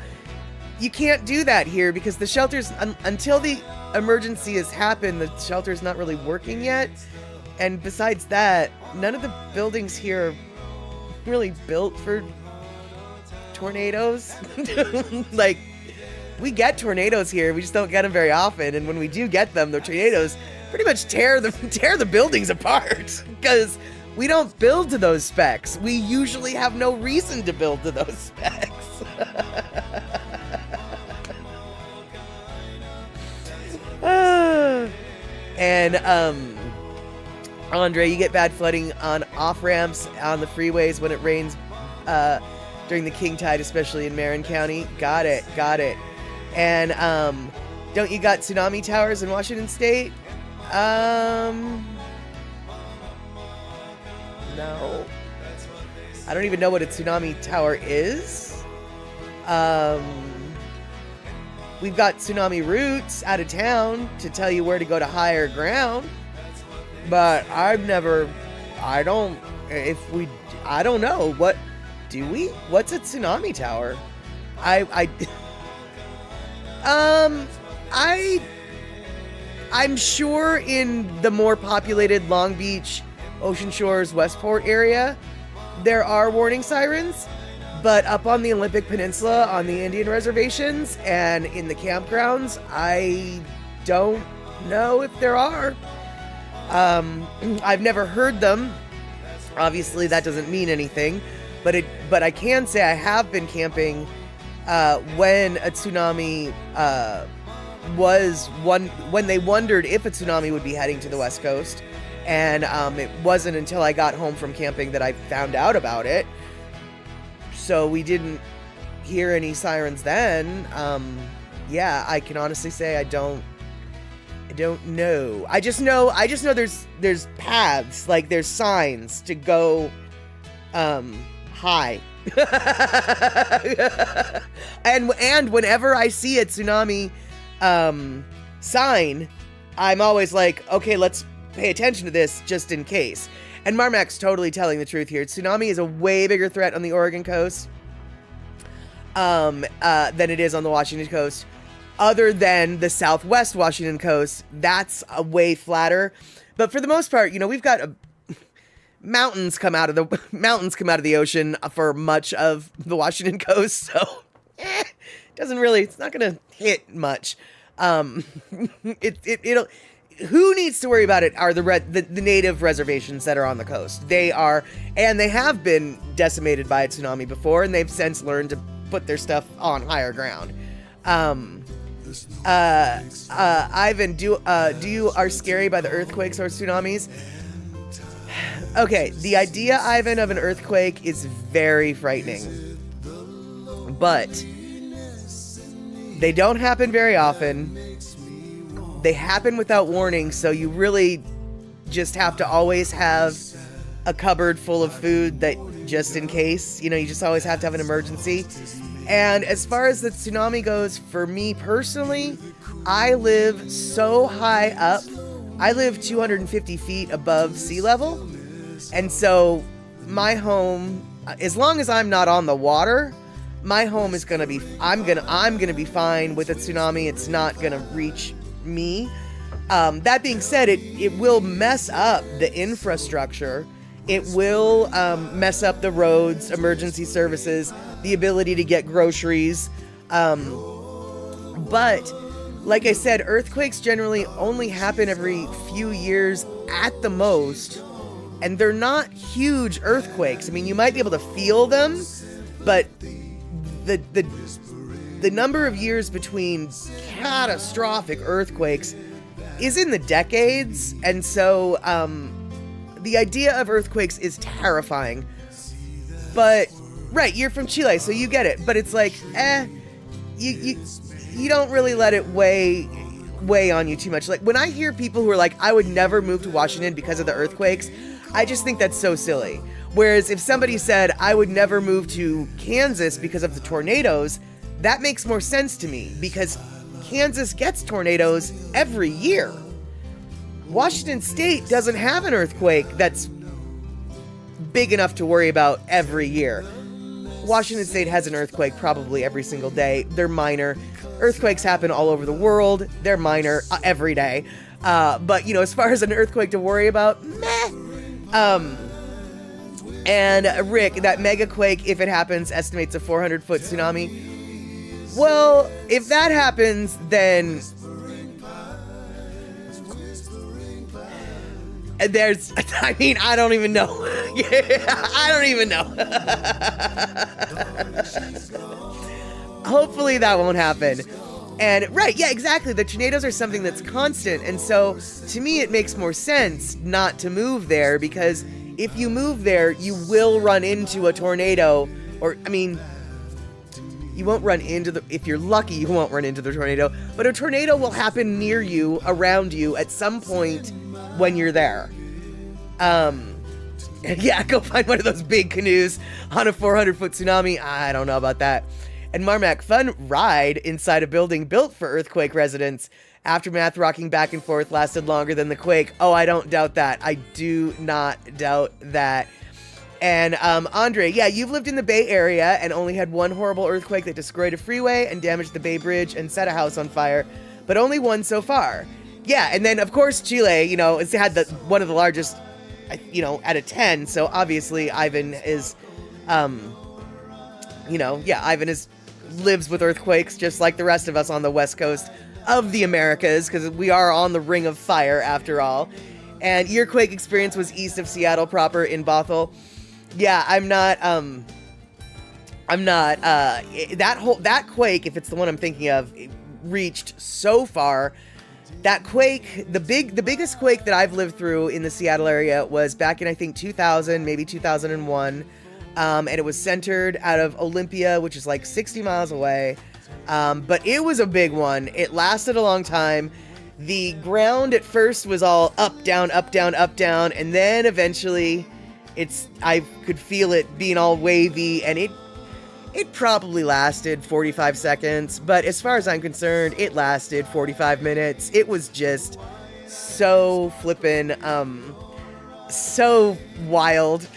S1: you can't do that here because the shelters, until the emergency has happened, the shelter's not really working yet. And besides that, none of the buildings here are really built for tornadoes. Like, we get tornadoes here, we just don't get them very often, and when we do get them, the tornadoes pretty much tear the buildings apart, because we don't build to those specs. We usually have no reason to build to those specs. And Andre, you get bad flooding on off-ramps on the freeways when it rains during the king tide, especially in Marin County. Got it. And don't you got tsunami towers in Washington State? No. I don't even know what a tsunami tower is. We've got tsunami routes out of town to tell you where to go to higher ground. But I don't know. What do we? What's a tsunami tower? I'm sure in the more populated Long Beach, Ocean Shores, Westport area, there are warning sirens, but up on the Olympic Peninsula, on the Indian reservations, and in the campgrounds, I don't know if there are. I've never heard them. Obviously, that doesn't mean anything, but I can say I have been camping when a tsunami when they wondered if a tsunami would be heading to the West Coast. And it wasn't until I got home from camping that I found out about it. So we didn't hear any sirens then. Yeah, I can honestly say I don't know. I just know there's paths, like there's signs to go high. and whenever I see a tsunami sign, I'm always like, okay, let's pay attention to this just in case. And Marmac's totally telling the truth here. Tsunami is a way bigger threat on the Oregon coast than it is on the Washington coast. Other than the southwest Washington coast, that's a way flatter. But for the most part, you know, we've got mountains come out of the ocean for much of the Washington coast. So it's not gonna hit much. Who needs to worry about it are the native reservations that are on the coast. They have been decimated by a tsunami before, and they've since learned to put their stuff on higher ground. Ivan, are scary by the earthquakes or tsunamis? Okay, the idea, Ivan, of an earthquake is very frightening, but they don't happen very often. They happen without warning, so you really just have to always have a cupboard full of food that just in case, you know, you just always have to have an emergency. And as far as the tsunami goes, for me personally, I live so high up. I live 250 feet above sea level. And so my home, as long as I'm not on the water, my home is I'm gonna be fine with a tsunami. It's not gonna reach me. That being said, it will mess up the infrastructure. It will mess up the roads, emergency services, the ability to get groceries. But like I said, earthquakes generally only happen every few years at the most. And they're not huge earthquakes. I mean, you might be able to feel them, but the number of years between catastrophic earthquakes is in the decades. And so the idea of earthquakes is terrifying. But, right, you're from Chile, so you get it. But it's like, you don't really let it weigh on you too much. Like, when I hear people who are like, I would never move to Washington because of the earthquakes, I just think that's so silly. Whereas if somebody said, I would never move to Kansas because of the tornadoes, that makes more sense to me, because Kansas gets tornadoes every year. Washington State doesn't have an earthquake that's big enough to worry about every year. Washington State has an earthquake probably every single day. They're minor. Earthquakes happen all over the world. They're minor every day. But, you know, as far as an earthquake to worry about, meh. And Rick, that mega quake, if it happens, estimates a 400-foot tsunami. Well, if that happens, then there's, I mean, I don't even know. I don't even know. Hopefully that won't happen. And right, yeah, exactly. The tornadoes are something that's constant. And so to me, it makes more sense not to move there, because if you move there, you will run into a tornado. Or, I mean, you won't run into if you're lucky, you won't run into the tornado, but a tornado will happen near you, around you at some point when you're there. Yeah, go find one of those big canoes on a 400-foot tsunami. I don't know about that. And Marmac, fun ride inside a building built for earthquake residents. Aftermath rocking back and forth lasted longer than the quake. Oh, I don't doubt that. I do not doubt that. And Andre, yeah, you've lived in the Bay Area and only had one horrible earthquake that destroyed a freeway and damaged the Bay Bridge and set a house on fire, but only one so far. Yeah, and then of course Chile, you know, it's had one of the largest, you know, out of 10. So obviously Ivan is, you know, yeah, Ivan lives with earthquakes just like the rest of us on the west coast of the Americas, because we are on the Ring of Fire after all. And your quake experience was east of Seattle proper in Bothell. Yeah, that quake, if it's the one I'm thinking of, it reached so far. That quake, the biggest quake that I've lived through in the Seattle area was back in, I think, 2000, maybe 2001. And it was centered out of Olympia, which is like 60 miles away. But it was a big one. It lasted a long time. The ground at first was all up, down, up, down, up, down. And then eventually I could feel it being all wavy, and it probably lasted 45 seconds. But as far as I'm concerned, it lasted 45 minutes. It was just so flippin', so wild.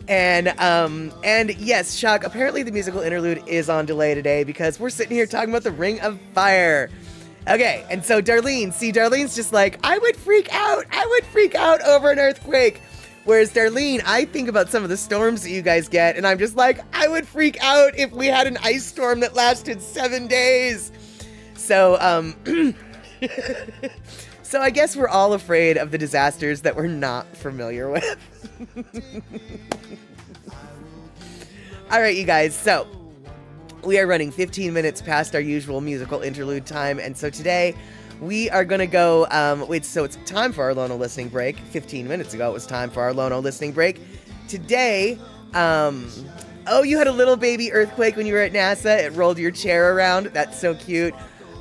S1: And yes, Chuck, apparently the musical interlude is on delay today because we're sitting here talking about the Ring of Fire. Okay, and so Darlene's just like, I would freak out over an earthquake. Whereas Darlene, I think about some of the storms that you guys get, and I'm just like, I would freak out if we had an ice storm that lasted 7 days. So, so I guess we're all afraid of the disasters that we're not familiar with. All right, you guys, so we are running 15 minutes past our usual musical interlude time, and so today we are going to go, so it's time for our Lono listening break. 15 minutes ago, it was time for our Lono listening break. Today, oh, you had a little baby earthquake when you were at NASA. It rolled your chair around. That's so cute.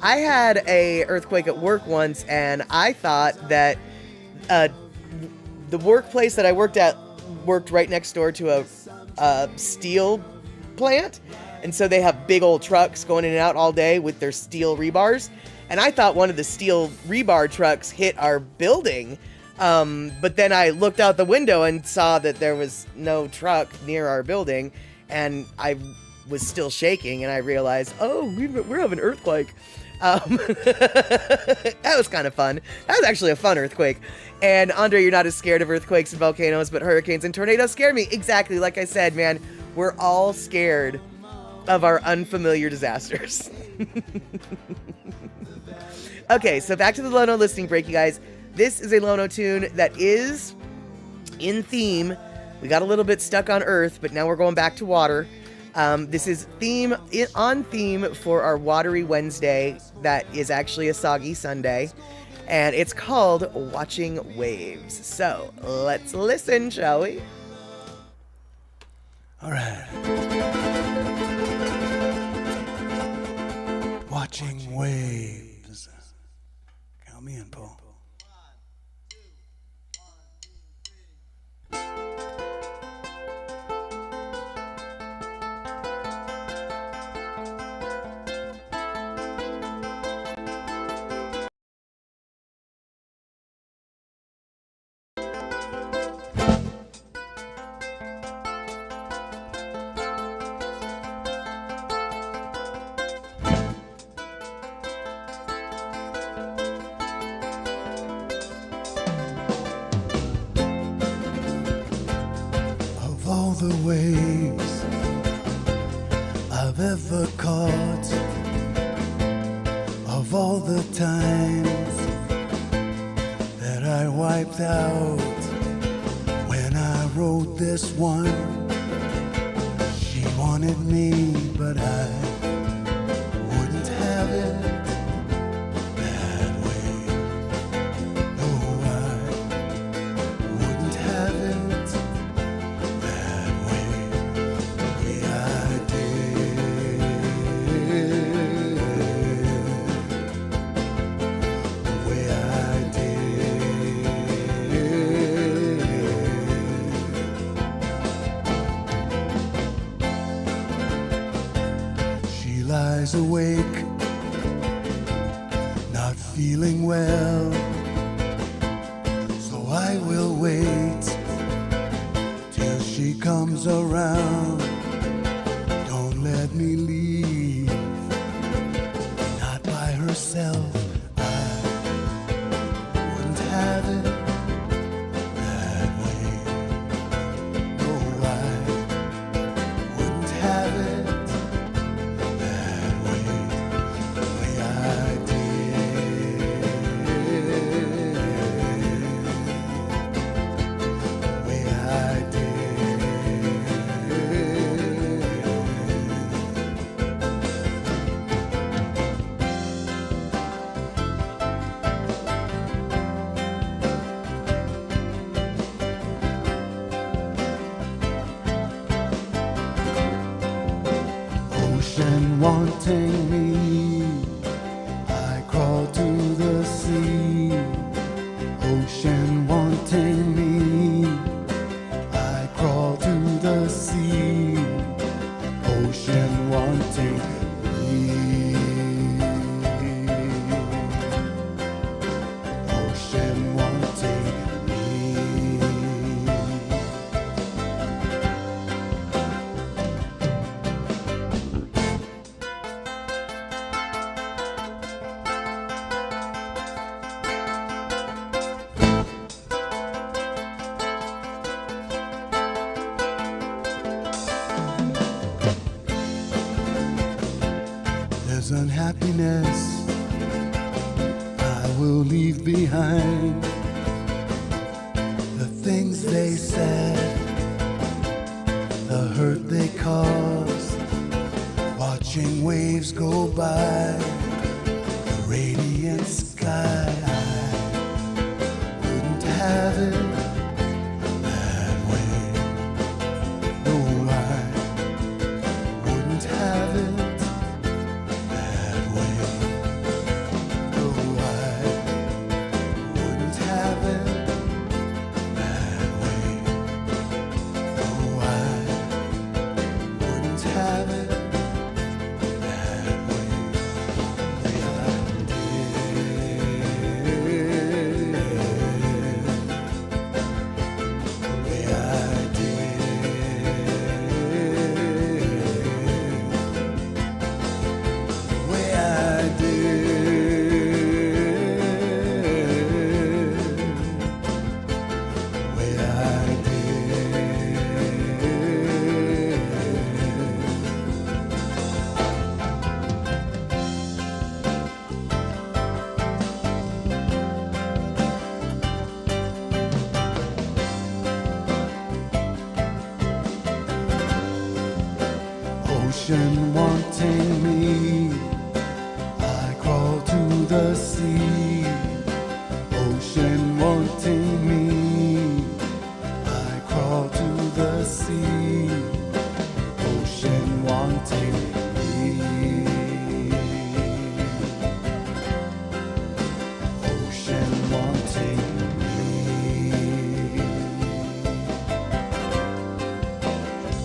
S1: I had a earthquake at work once, and I thought that the workplace that I worked at worked right next door to a steel plant. And so they have big old trucks going in and out all day with their steel rebars. And I thought one of the steel rebar trucks hit our building. But then I looked out the window and saw that there was no truck near our building. And I was still shaking, and I realized, oh, we're having an earthquake. That was kind of fun. That was actually a fun earthquake. And Andre, you're not as scared of earthquakes and volcanoes, but hurricanes and tornadoes scare me. Exactly, like I said, man, we're all scared of our unfamiliar disasters. Okay, so back to the Lono listening break, you guys. This is a Lono tune that is in theme. We got a little bit stuck on Earth, but now we're going back to water. This is on theme for our Watery Wednesday that is actually a Soggy Sunday, and it's called Watching Waves. So let's listen, shall we?
S3: All right. Watching waves. Count me in, Paul. All the waves I've ever caught, of all the times that I wiped out when I wrote this one. She wanted me, but I wouldn't have it that way. No, I wouldn't have it. Lies awake, not feeling well, so I will wait till she comes around. Don't let me leave, not by herself. I wouldn't have it that way. No, I wouldn't have it. Wanting me, I crawl to the sea. Ocean wanting me, I crawl to the sea. Ocean wanting me. Ocean wanting me. Unhappiness I will leave behind, the things they said, the hurt they caused, watching waves go by, the radiant sky. I wouldn't have it that way. No, I wouldn't have it. Ocean wanting me, I crawl to the sea. Ocean wanting me, I crawl to the sea. Ocean wanting me. Ocean wanting me.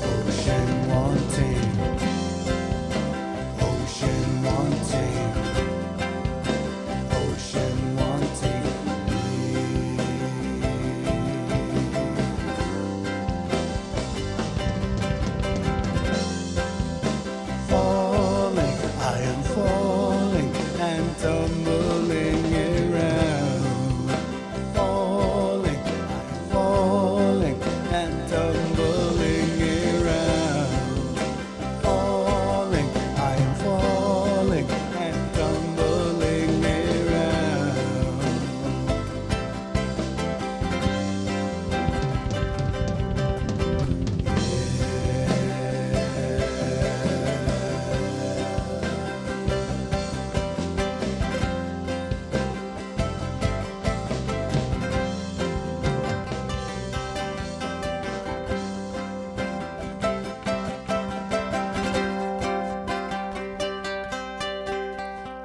S3: Ocean wanting. Ocean wanting. Ocean wanting me. Falling, I am falling and tumbling around. Falling, I am falling and tumbling around. Falling, I am falling and tumbling around.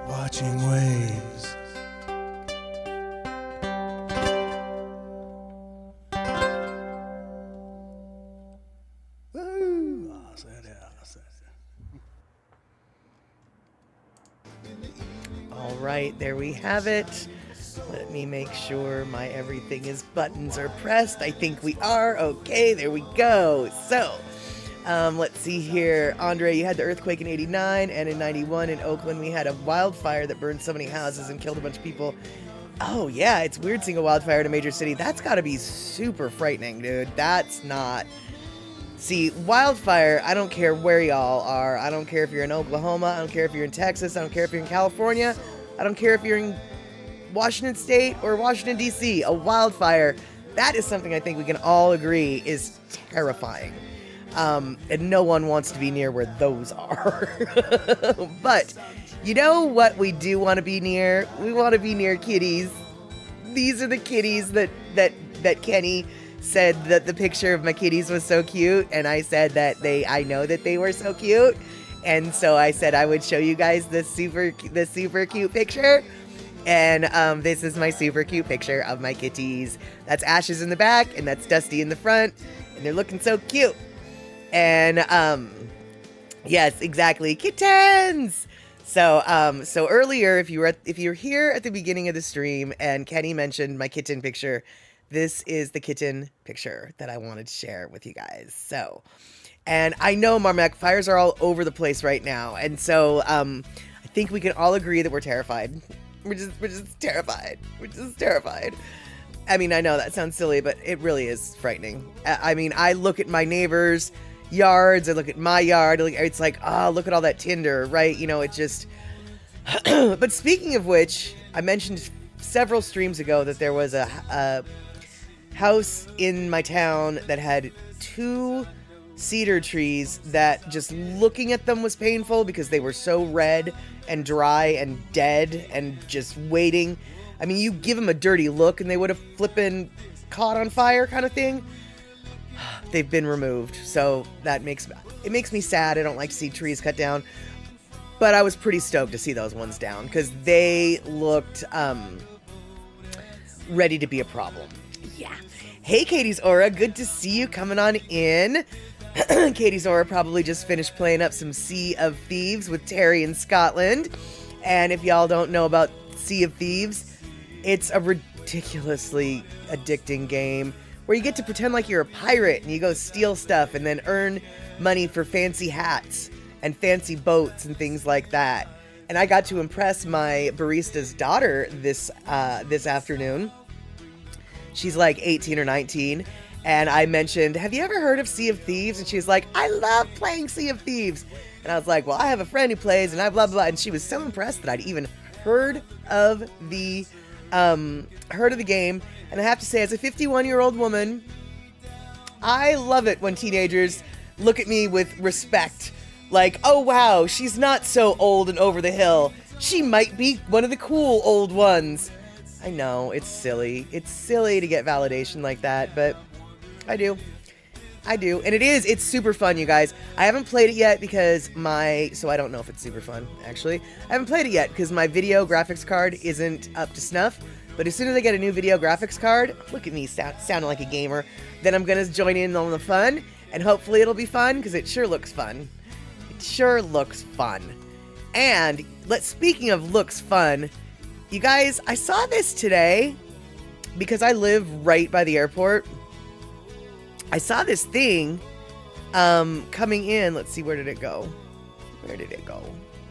S3: Watching waves. Woo! I said it, I said it.
S1: All right, there we have it. Let me make sure my everything is buttons are pressed. I think we are. Okay, there we go. So, let's see here. Andre, you had the earthquake in 89, and in 91 in Oakland, we had a wildfire that burned so many houses and killed a bunch of people. Oh, yeah, it's weird seeing a wildfire in a major city. That's got to be super frightening, dude. That's not... See, wildfire, I don't care where y'all are. I don't care if you're in Oklahoma. I don't care if you're in Texas. I don't care if you're in California. I don't care if you're in Washington State or Washington, D.C. A wildfire, that is something I think we can all agree is terrifying. And no one wants to be near where those are. But you know what we do want to be near? We want to be near kitties. These are the kitties that Kenny said that the picture of my kitties was so cute, and I said that I know that they were so cute, and so I said I would show you guys the super cute picture. And this is my super cute picture of my kitties. That's Ashes in the back, and that's Dusty in the front, and they're looking so cute. And yes, exactly, kittens. So earlier, if you were here at the beginning of the stream, and Kenny mentioned my kitten picture, this is the kitten picture that I wanted to share with you guys. So, and I know, Marmac, fires are all over the place right now, and so I think we can all agree that we're terrified. We're just terrified. We're just terrified. I mean, I know that sounds silly, but it really is frightening. I mean, I look at my neighbors' yards, I look at my yard, it's like, oh, look at all that tinder, right? You know, it just... But speaking of which, I mentioned several streams ago that there was a house in my town that had 2 cedar trees that just looking at them was painful because they were so red and dry and dead and just waiting. I mean, you give them a dirty look and they would have flippin' caught on fire kind of thing. They've been removed, so that makes me sad. I don't like to see trees cut down, but I was pretty stoked to see those ones down because they looked ready to be a problem. Yeah. Hey, Katie's Aura, good to see you coming on in. Katie's Aura probably just finished playing up some Sea of Thieves with Terry in Scotland. And if y'all don't know about Sea of Thieves, it's a ridiculously addicting game where you get to pretend like you're a pirate and you go steal stuff and then earn money for fancy hats and fancy boats and things like that. And I got to impress my barista's daughter this afternoon. She's like 18 or 19. And I mentioned, have you ever heard of Sea of Thieves? And she's like, I love playing Sea of Thieves. And I was like, well, I have a friend who plays, and I blah, blah, blah. And she was so impressed that I'd even heard of the game. And I have to say, as a 51-year-old woman, I love it when teenagers look at me with respect. Like, oh wow, she's not so old and over the hill. She might be one of the cool old ones. I know, it's silly. It's silly to get validation like that, but I do. I do. And it's super fun, you guys. I haven't played it yet because so I don't know if it's super fun, actually. I haven't played it yet because my video graphics card isn't up to snuff. But as soon as I get a new video graphics card, look at me sounding like a gamer, then I'm going to join in on the fun, and hopefully it'll be fun because it sure looks fun. It sure looks fun. And speaking of looks fun, you guys, I saw this today because I live right by the airport. I saw this thing coming in. Let's see, where did it go? Where did it go?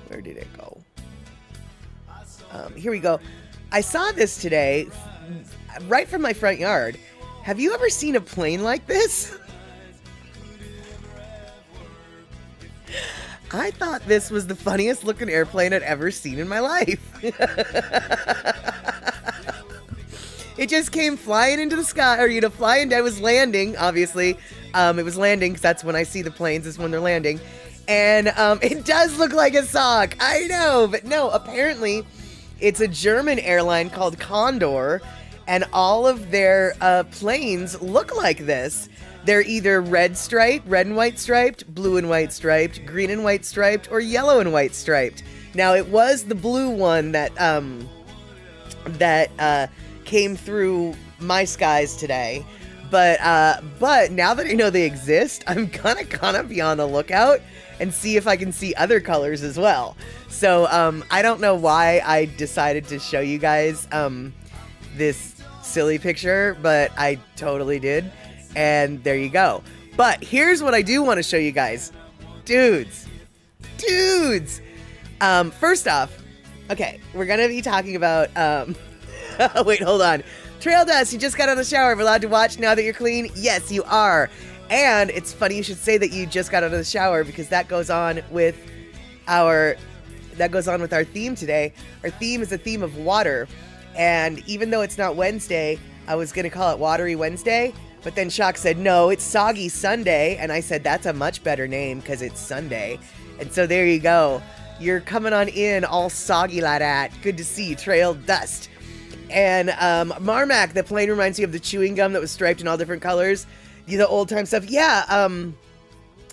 S1: Where did it go? Here we go. I saw this today right from my front yard. Have you ever seen a plane like this? I thought this was the funniest looking airplane I'd ever seen in my life. It just came flying into the sky, or, flying down. It was landing, obviously. It was landing, because that's when I see the planes, is when they're landing. And it does look like a sock. I know, but no, apparently it's a German airline called Condor, and all of their planes look like this. They're either red and white striped, blue and white striped, green and white striped, or yellow and white striped. Now, it was the blue one that came through my skies today, but now that I know they exist, I'm gonna kind of be on the lookout and see if I can see other colors as well. So I don't know why I decided to show you guys this silly picture, but I totally did, and there you go. But here's what I do want to show you guys. Dudes. First off, okay, we're gonna be talking about wait, hold on. Trail Dust, you just got out of the shower. We're allowed to watch now that you're clean? Yes, you are. And it's funny you should say that you just got out of the shower, because that goes on with our theme today. Our theme is a theme of water. And even though it's not Wednesday, I was going to call it Watery Wednesday, but then Shock said, no, it's Soggy Sunday. And I said, that's a much better name because it's Sunday. And so there you go. You're coming on in all soggy like that. Good to see you, Trail Dust. And Marmac, the plane reminds you of the chewing gum that was striped in all different colors. The old time stuff. Yeah,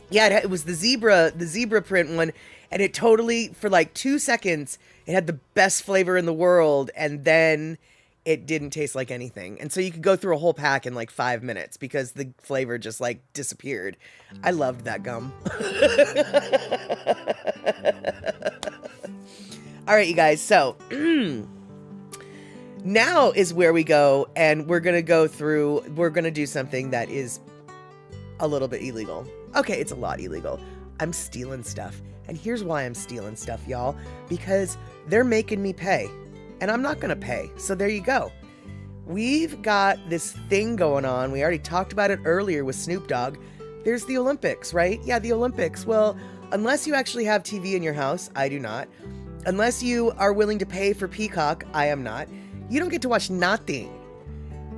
S1: it was the zebra print one, and it totally, for like 2 seconds, it had the best flavor in the world, and then it didn't taste like anything. And so you could go through a whole pack in like 5 minutes because the flavor just like disappeared. I loved that gum. All right, you guys, so now is where we go, and we're going to do something that is a little bit illegal. Okay, it's a lot illegal. I'm stealing stuff. And here's why I'm stealing stuff, y'all. Because they're making me pay. And I'm not going to pay. So there you go. We've got this thing going on. We already talked about it earlier with Snoop Dogg. There's the Olympics, right? Yeah, the Olympics. Well, unless you actually have TV in your house, I do not. Unless you are willing to pay for Peacock, I am not. You don't get to watch nothing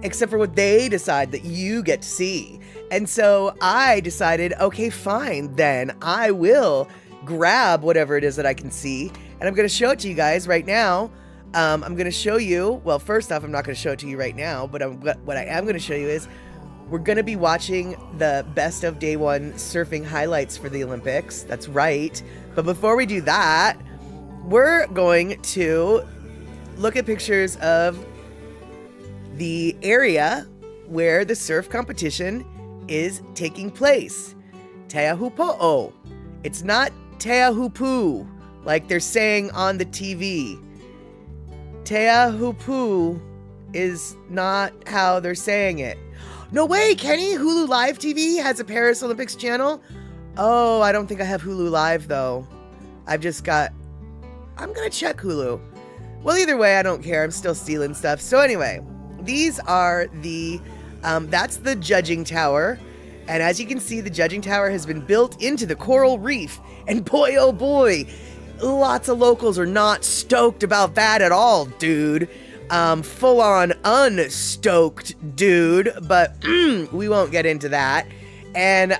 S1: except for what they decide that you get to see. And so I decided, okay, fine, then I will grab whatever it is that I can see, and I'm going to show it to you guys right now. I'm going to show you, well, first off, I'm not going to show it to you right now, but what I am going to show you is we're going to be watching the best of day one surfing highlights for the Olympics. That's right. But before we do that, we're going to look at pictures of the area where the surf competition is taking place. Teahupo'o. It's not Teahupu, like they're saying on the TV. Teahupu is not how they're saying it. No way, Kenny! Hulu Live TV has a Paris Olympics channel? Oh, I don't think I have Hulu Live, though. I'm gonna check Hulu. Well, either way, I don't care. I'm still stealing stuff. So anyway, these are that's the judging tower. And as you can see, the judging tower has been built into the coral reef. And boy, oh boy, lots of locals are not stoked about that at all, dude. Full on unstoked, dude. But we won't get into that. And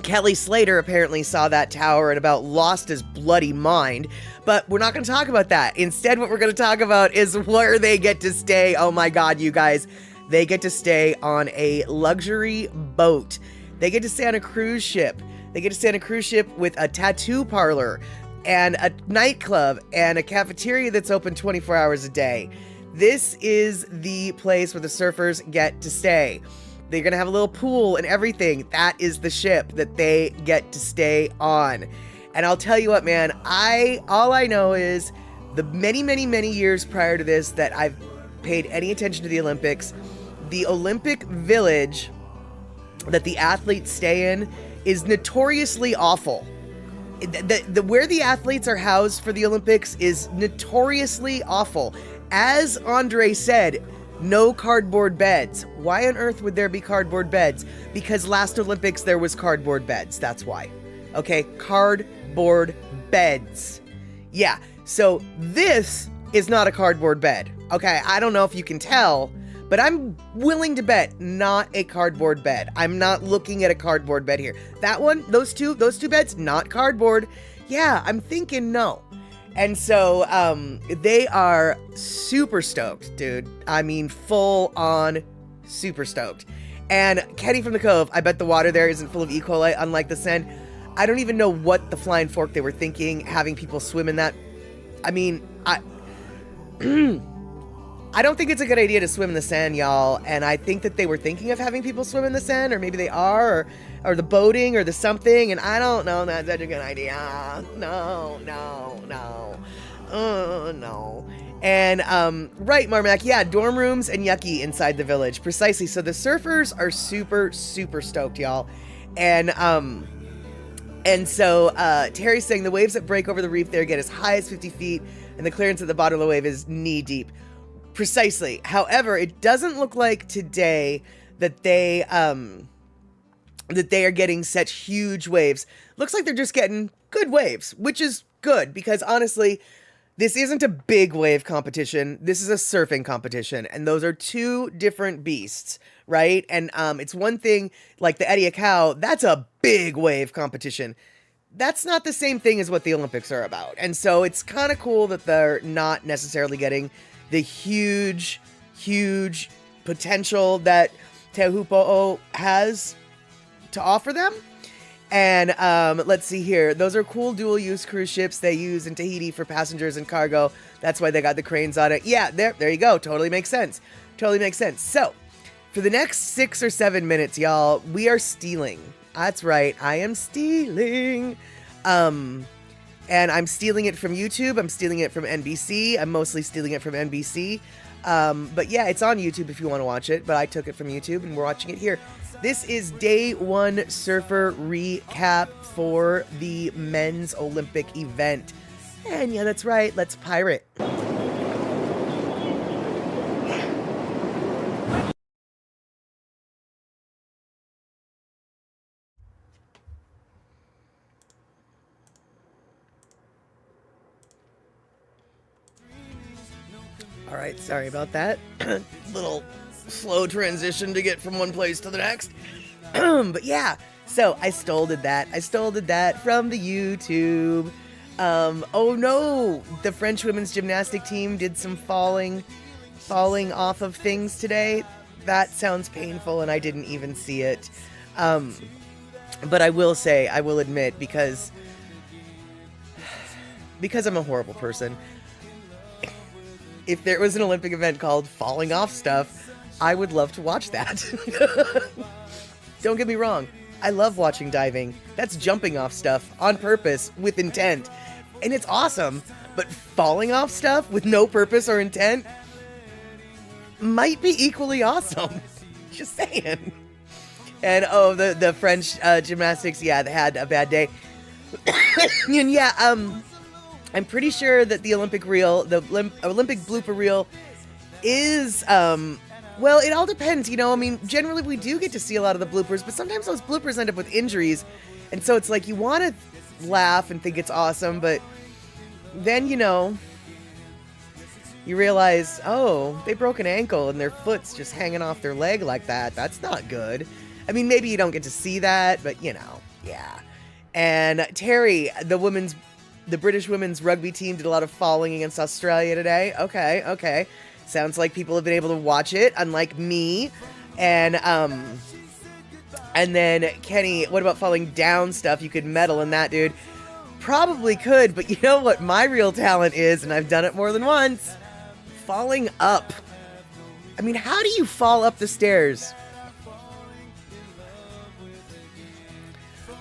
S1: Kelly Slater apparently saw that tower and about lost his bloody mind, but we're not going to talk about that. Instead, what we're going to talk about is where they get to stay. Oh my God, you guys, they get to stay on a luxury boat. They get to stay on a cruise ship. They get to stay on a cruise ship with a tattoo parlor and a nightclub and a cafeteria that's open 24 hours a day. This is the place where the surfers get to stay. They're going to have a little pool and everything. That is the ship that they get to stay on. And I'll tell you what, man, all I know is the many, many, many years prior to this that I've paid any attention to the Olympics, the Olympic Village that the athletes stay in is notoriously awful. Where the athletes are housed for the Olympics is notoriously awful. As Andre said, no cardboard beds. Why on earth would there be cardboard beds? Because last Olympics there was cardboard beds. That's why. Okay, cardboard beds. Yeah, so this is not a cardboard bed. Okay, I don't know if you can tell, but I'm willing to bet not a cardboard bed. I'm not looking at a cardboard bed here. That one, those two beds, not cardboard. Yeah, I'm thinking no. And so they are super stoked, dude. I mean, full on super stoked. And Kenny from the Cove, I bet the water there isn't full of E. coli, unlike the Seine. I don't even know what the flying fork they were thinking, having people swim in that. I mean, I don't think it's a good idea to swim in the Seine, y'all. And I think that they were thinking of having people swim in the Seine, or maybe they are, or the boating, or the something. And I don't know, that's such a good idea. No. And, right, Marmac, yeah, dorm rooms and yucky inside the village. Precisely. So the surfers are super, super stoked, y'all. And so Terry's saying the waves that break over the reef there get as high as 50 feet, and the clearance at the bottom of the wave is knee deep. Precisely. However, it doesn't look like today that they are getting such huge waves. Looks like they're just getting good waves, which is good because honestly, this isn't a big wave competition. This is a surfing competition, and those are two different beasts, right? And it's one thing like the Eddie Cow, that's a big wave competition. That's not the same thing as what the Olympics are about. And so it's kind of cool that they're not necessarily getting the huge potential that Tehupo'o has to offer them. And let's see here. Those are cool dual-use cruise ships they use in Tahiti for passengers and cargo. That's why they got the cranes on it. Yeah, there you go. Totally makes sense. So, for the next 6 or 7 minutes, y'all, we are stealing. That's right. I am stealing. And I'm stealing it from YouTube. I'm stealing it from NBC. I'm mostly stealing it from NBC. But yeah, it's on YouTube if you want to watch it. But I took it from YouTube and we're watching it here. This is day one surfer recap for the men's Olympic event. And yeah, that's right. Let's pirate. All right, sorry about that. Little slow transition to get from one place to the next. But yeah, so I stole that from the YouTube. Oh no, the French women's gymnastic team did some falling off of things today. That sounds painful and I didn't even see it. But I will admit, because I'm a horrible person, if there was an Olympic event called Falling Off Stuff, I would love to watch that. Don't get me wrong. I love watching diving. That's jumping off stuff on purpose with intent. And it's awesome. But falling off stuff with no purpose or intent might be equally awesome. Just saying. And the French gymnastics, yeah, they had a bad day. And yeah, I'm pretty sure that the Olympic reel, the Olympic blooper reel is, well, it all depends, I mean, generally we do get to see a lot of the bloopers, but sometimes those bloopers end up with injuries, and so it's like you want to laugh and think it's awesome, but then, you realize, oh, they broke an ankle and their foot's just hanging off their leg like that. That's not good. I mean, maybe you don't get to see that, but, Yeah. And Terry, the British women's rugby team did a lot of falling against Australia today. Okay. Sounds like people have been able to watch it, unlike me. And then Kenny, what about falling down stuff? You could medal in that, dude. Probably could, but you know what my real talent is, and I've done it more than once? Falling up. I mean, how do you fall up the stairs?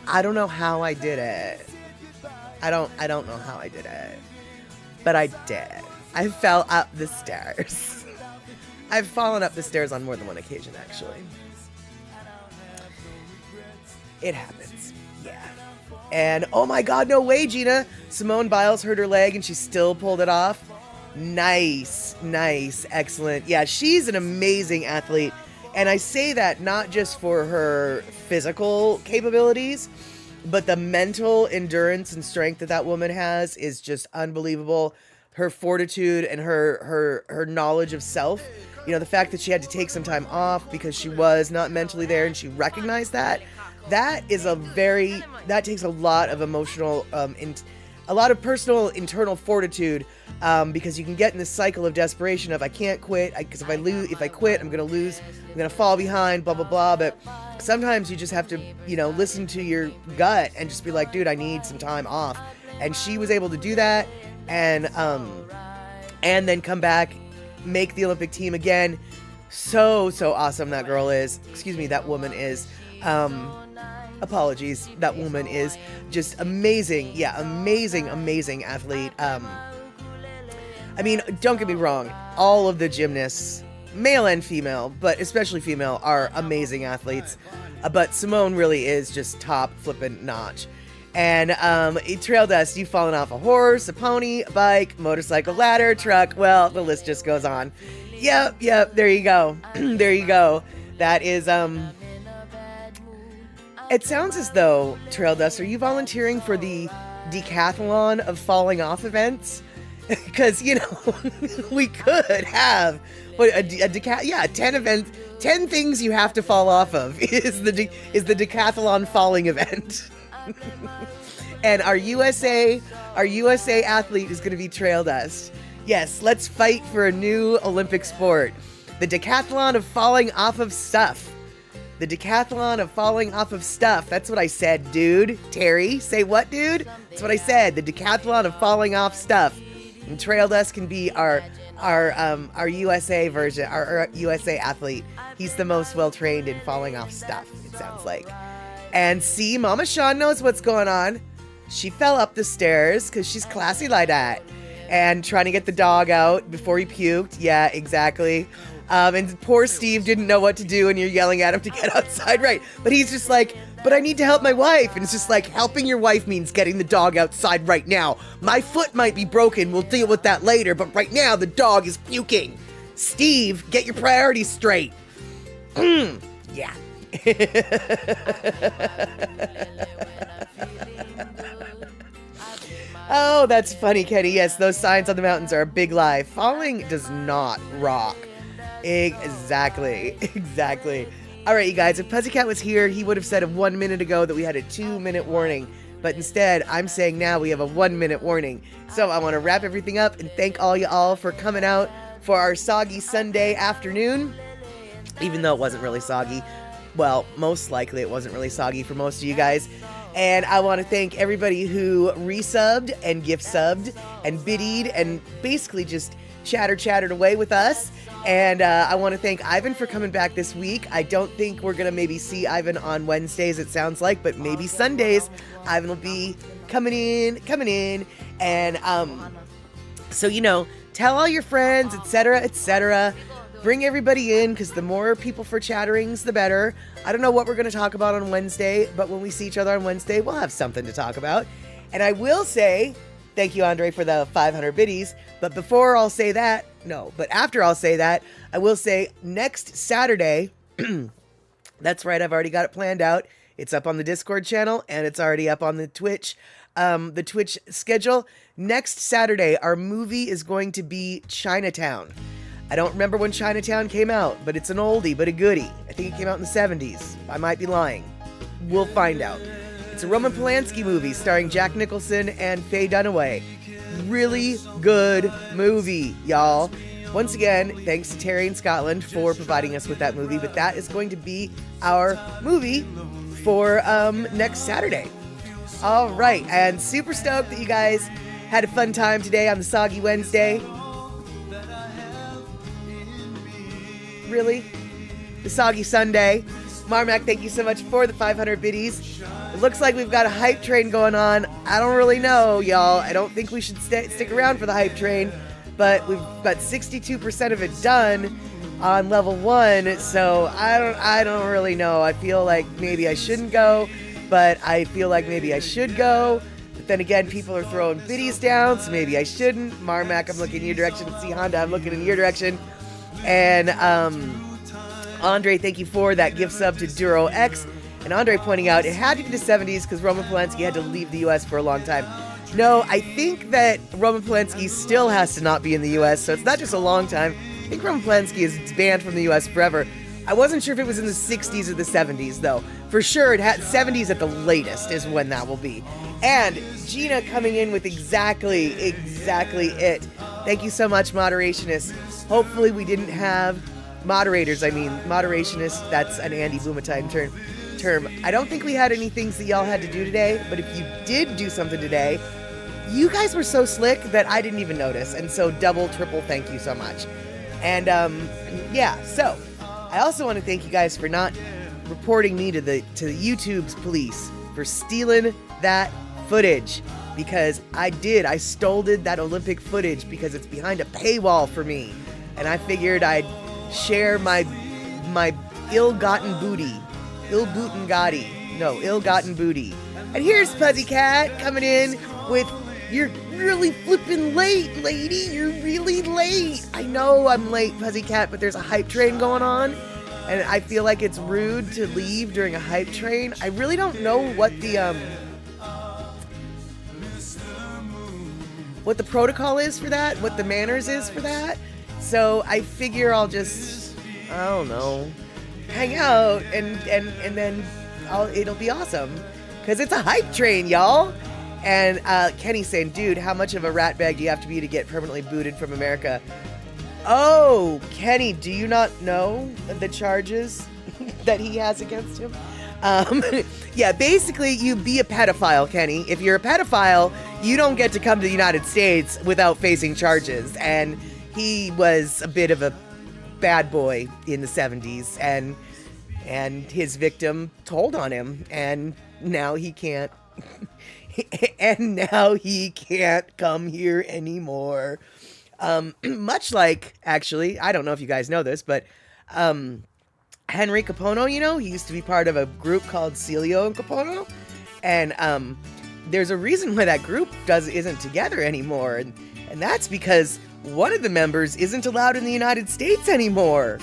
S1: I don't know how I did it. I don't know how I did it. But I did. I fell up the stairs. I've fallen up the stairs on more than one occasion, actually. It happens. Yeah. And oh my God, no way, Gina. Simone Biles hurt her leg and she still pulled it off. Nice. Excellent. Yeah, she's an amazing athlete. And I say that not just for her physical capabilities, but the mental endurance and strength that woman has is just unbelievable. Her fortitude and her knowledge of self. You know, the fact that she had to take some time off because she was not mentally there and she recognized that. That takes a lot of emotional, a lot of personal internal fortitude, because you can get in this cycle of desperation of I can't quit because if I quit, I'm gonna lose, I'm gonna fall behind, blah blah blah. But sometimes you just have to, listen to your gut and just be like, dude, I need some time off. And she was able to do that, and then come back, make the Olympic team again. So awesome that woman is. Apologies, that woman is just amazing. Yeah, amazing athlete. I mean, don't get me wrong, all of the gymnasts, male and female, but especially female, are amazing athletes. But Simone really is just top flippin' notch. And trail dust, you've fallen off a horse, a pony, a bike, motorcycle, ladder, truck. Well, the list just goes on. Yep, there you go. There you go. That is, it sounds as though, Trail Dust, are you volunteering for the decathlon of falling off events? Because, we could have 10 events, 10 things you have to fall off of is the decathlon falling event. And our USA athlete is going to be Trail Dust. Yes, let's fight for a new Olympic sport. The decathlon of falling off of stuff. The decathlon of falling off of stuff. That's what I said, dude. Terry, say what, dude? That's what I said. The decathlon of falling off stuff. And Trail Dust can be our USA version, our USA athlete. He's the most well-trained in falling off stuff, it sounds like. And see, Mama Sean knows what's going on. She fell up the stairs because she's classy like that. And trying to get the dog out before he puked. Yeah, exactly. And poor Steve didn't know what to do, and you're yelling at him to get outside, right? But he's just like, but I need to help my wife. And it's just like, helping your wife means getting the dog outside right now. My foot might be broken. We'll deal with that later. But right now, the dog is puking. Steve, get your priorities straight. Yeah. Oh, that's funny, Kenny. Yes, those signs on the mountains are a big lie. Falling does not rock. Exactly. All right, you guys, if Pussycat was here, he would have said 1 minute ago that we had a 2-minute warning. But instead, I'm saying now we have a 1-minute warning. So I want to wrap everything up and thank all y'all for coming out for our Soggy Sunday afternoon. Even though it wasn't really soggy. Well, most likely it wasn't really soggy for most of you guys. And I want to thank everybody who resubbed and gift subbed and biddied and basically just chattered away with us. And I want to thank Ivan for coming back this week. I don't think we're going to maybe see Ivan on Wednesdays, it sounds like, but maybe Sundays. Ivan will be coming in. And so, tell all your friends, etc. Bring everybody in, because the more people for chatterings, the better. I don't know what we're going to talk about on Wednesday, but when we see each other on Wednesday, we'll have something to talk about. And I will say, thank you, Andre, for the 500 biddies. But after I'll say that, I will say next Saturday, that's right, I've already got it planned out. It's up on the Discord channel, and it's already up on the Twitch schedule. Next Saturday, our movie is going to be Chinatown. I don't remember when Chinatown came out, but it's an oldie but a goodie. I think it came out in the 70s. I might be lying. We'll find out. It's a Roman Polanski movie starring Jack Nicholson and Faye Dunaway. Really good movie, y'all. Once again, thanks to Terry in Scotland for providing us with that movie, but that is going to be our movie for next Saturday. All right, and super stoked that you guys had a fun time today on the Soggy Wednesday. Really? The Soggy Sunday. Marmac, thank you so much for the 500 biddies. It looks like we've got a hype train going on. I don't really know, y'all. I don't think we should stick around for the hype train, but we've got 62% of it done on level 1, so I don't really know. I feel like maybe I shouldn't go, but I feel like maybe I should go. But then again, people are throwing biddies down, so maybe I shouldn't. Marmac, I'm looking in your direction. See Honda, I'm looking in your direction. And Andre, thank you for that gift sub to Duro X. And Andre pointing out it had to be the 70s because Roman Polanski had to leave the U.S. for a long time. No, I think that Roman Polanski still has to not be in the U.S., so it's not just a long time. I think Roman Polanski is banned from the U.S. forever. I wasn't sure if it was in the 60s or the 70s, though. For sure, it had 70s at the latest is when that will be. And Gina coming in with exactly it. Thank you so much, Moderationist. Hopefully we didn't have moderators. I mean, Moderationist, that's an Andy Blumentine term. I don't think we had any things that y'all had to do today, but if you did do something today, you guys were so slick that I didn't even notice. And so double, triple thank you so much. And yeah, so I also want to thank you guys for not reporting me to the YouTube's police for stealing that footage, because I stole that Olympic footage because it's behind a paywall for me, and I figured I'd share my ill-gotten booty. And here's Pussycat coming in with, you're really flipping late, lady. You're really late. I know I'm late, Pussycat, but there's a hype train going on, and I feel like it's rude to leave during a hype train. I really don't know what the protocol is for that, what the manners is for that. So I figure I'll just, I don't know, hang out and then it'll be awesome, because it's a hype train, y'all. And Kenny's saying, dude, how much of a rat bag do you have to be to get permanently booted from America? Oh, Kenny, do you not know the charges that he has against him? Yeah, basically, you be a pedophile, Kenny. If you're a pedophile, you don't get to come to the United States without facing charges. And he was a bit of a bad boy in the 70s, and his victim told on him, and now he can't come here anymore. Much like, actually, I don't know if you guys know this, but Henry Capono, he used to be part of a group called Celio and Capono, and there's a reason why that group isn't together anymore, and that's because one of the members isn't allowed in the United States anymore,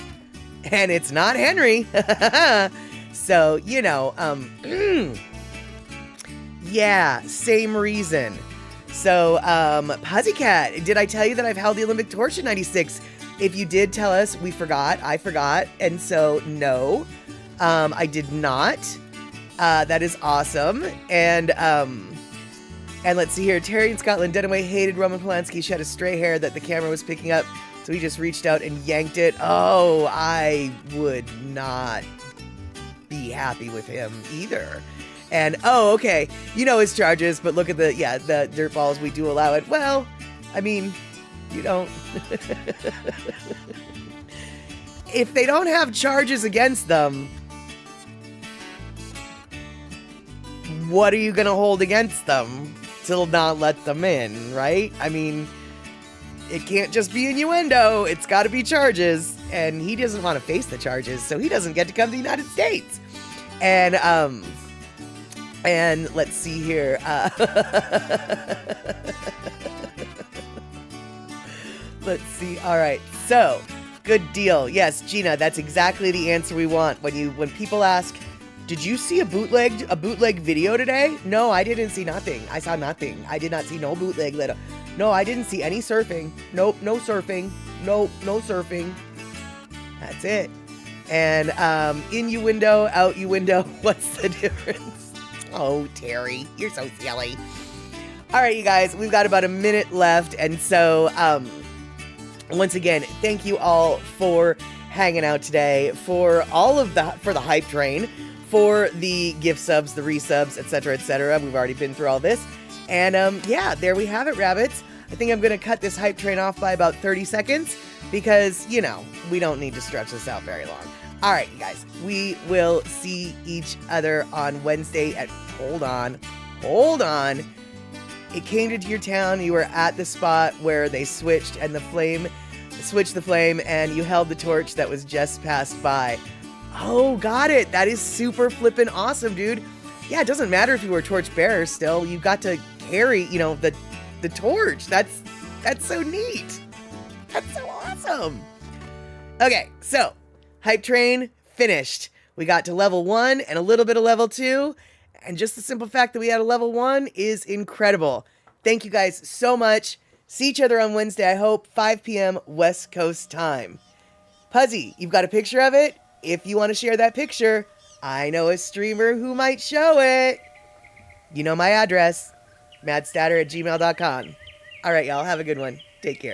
S1: and it's not Henry. So, yeah, same reason. So, Pussycat, did I tell you that I've held the Olympic torch in 96? If you did tell us, I forgot, and so no, I did not. That is awesome. And let's see here, Terry in Scotland, Dunaway hated Roman Polanski. She had a stray hair that the camera was picking up, so he just reached out and yanked it. Oh, I would not be happy with him either. And, oh, okay, his charges, but look at the dirt balls, we do allow it. Well, I mean, you don't. If they don't have charges against them, what are you going to hold against them to not let them in, right? I mean, it can't just be innuendo. It's got to be charges. And he doesn't want to face the charges, so he doesn't get to come to the United States. And let's see here. Let's see. All right. So, good deal. Yes, Gina, that's exactly the answer we want. When people ask, did you see a bootleg video today? No, I didn't see nothing. I saw nothing. I did not see no bootleg little. No, I didn't see any surfing. Nope, no surfing. Nope, no surfing. That's it. And in you window, out you window. What's the difference? Oh, Terry, you're so silly. All right, you guys, we've got about a minute left. And so, once again, thank you all for hanging out today, for the hype train, for the gift subs, the resubs, etc., etc. We've already been through all this. And yeah, there we have it, rabbits. I think I'm going to cut this hype train off by about 30 seconds because, you know, we don't need to stretch this out very long. All right, you guys, we will see each other on Wednesday at, hold on. It came to your town, you were at the spot where they switched the flame, and you held the torch that was just passed by. Oh, got it. That is super flippin' awesome, dude. Yeah, it doesn't matter if you were a torch bearer still. You got to carry, you know, the torch. That's so neat. That's so awesome. Okay, so hype train finished. We got to level 1 and a little bit of level 2. And just the simple fact that we had a level 1 is incredible. Thank you guys so much. See each other on Wednesday, I hope, 5 p.m. West Coast time. Puzzy, you've got a picture of it? If you want to share that picture, I know a streamer who might show it. You know my address, madstatter@gmail.com. All right, y'all, have a good one. Take care.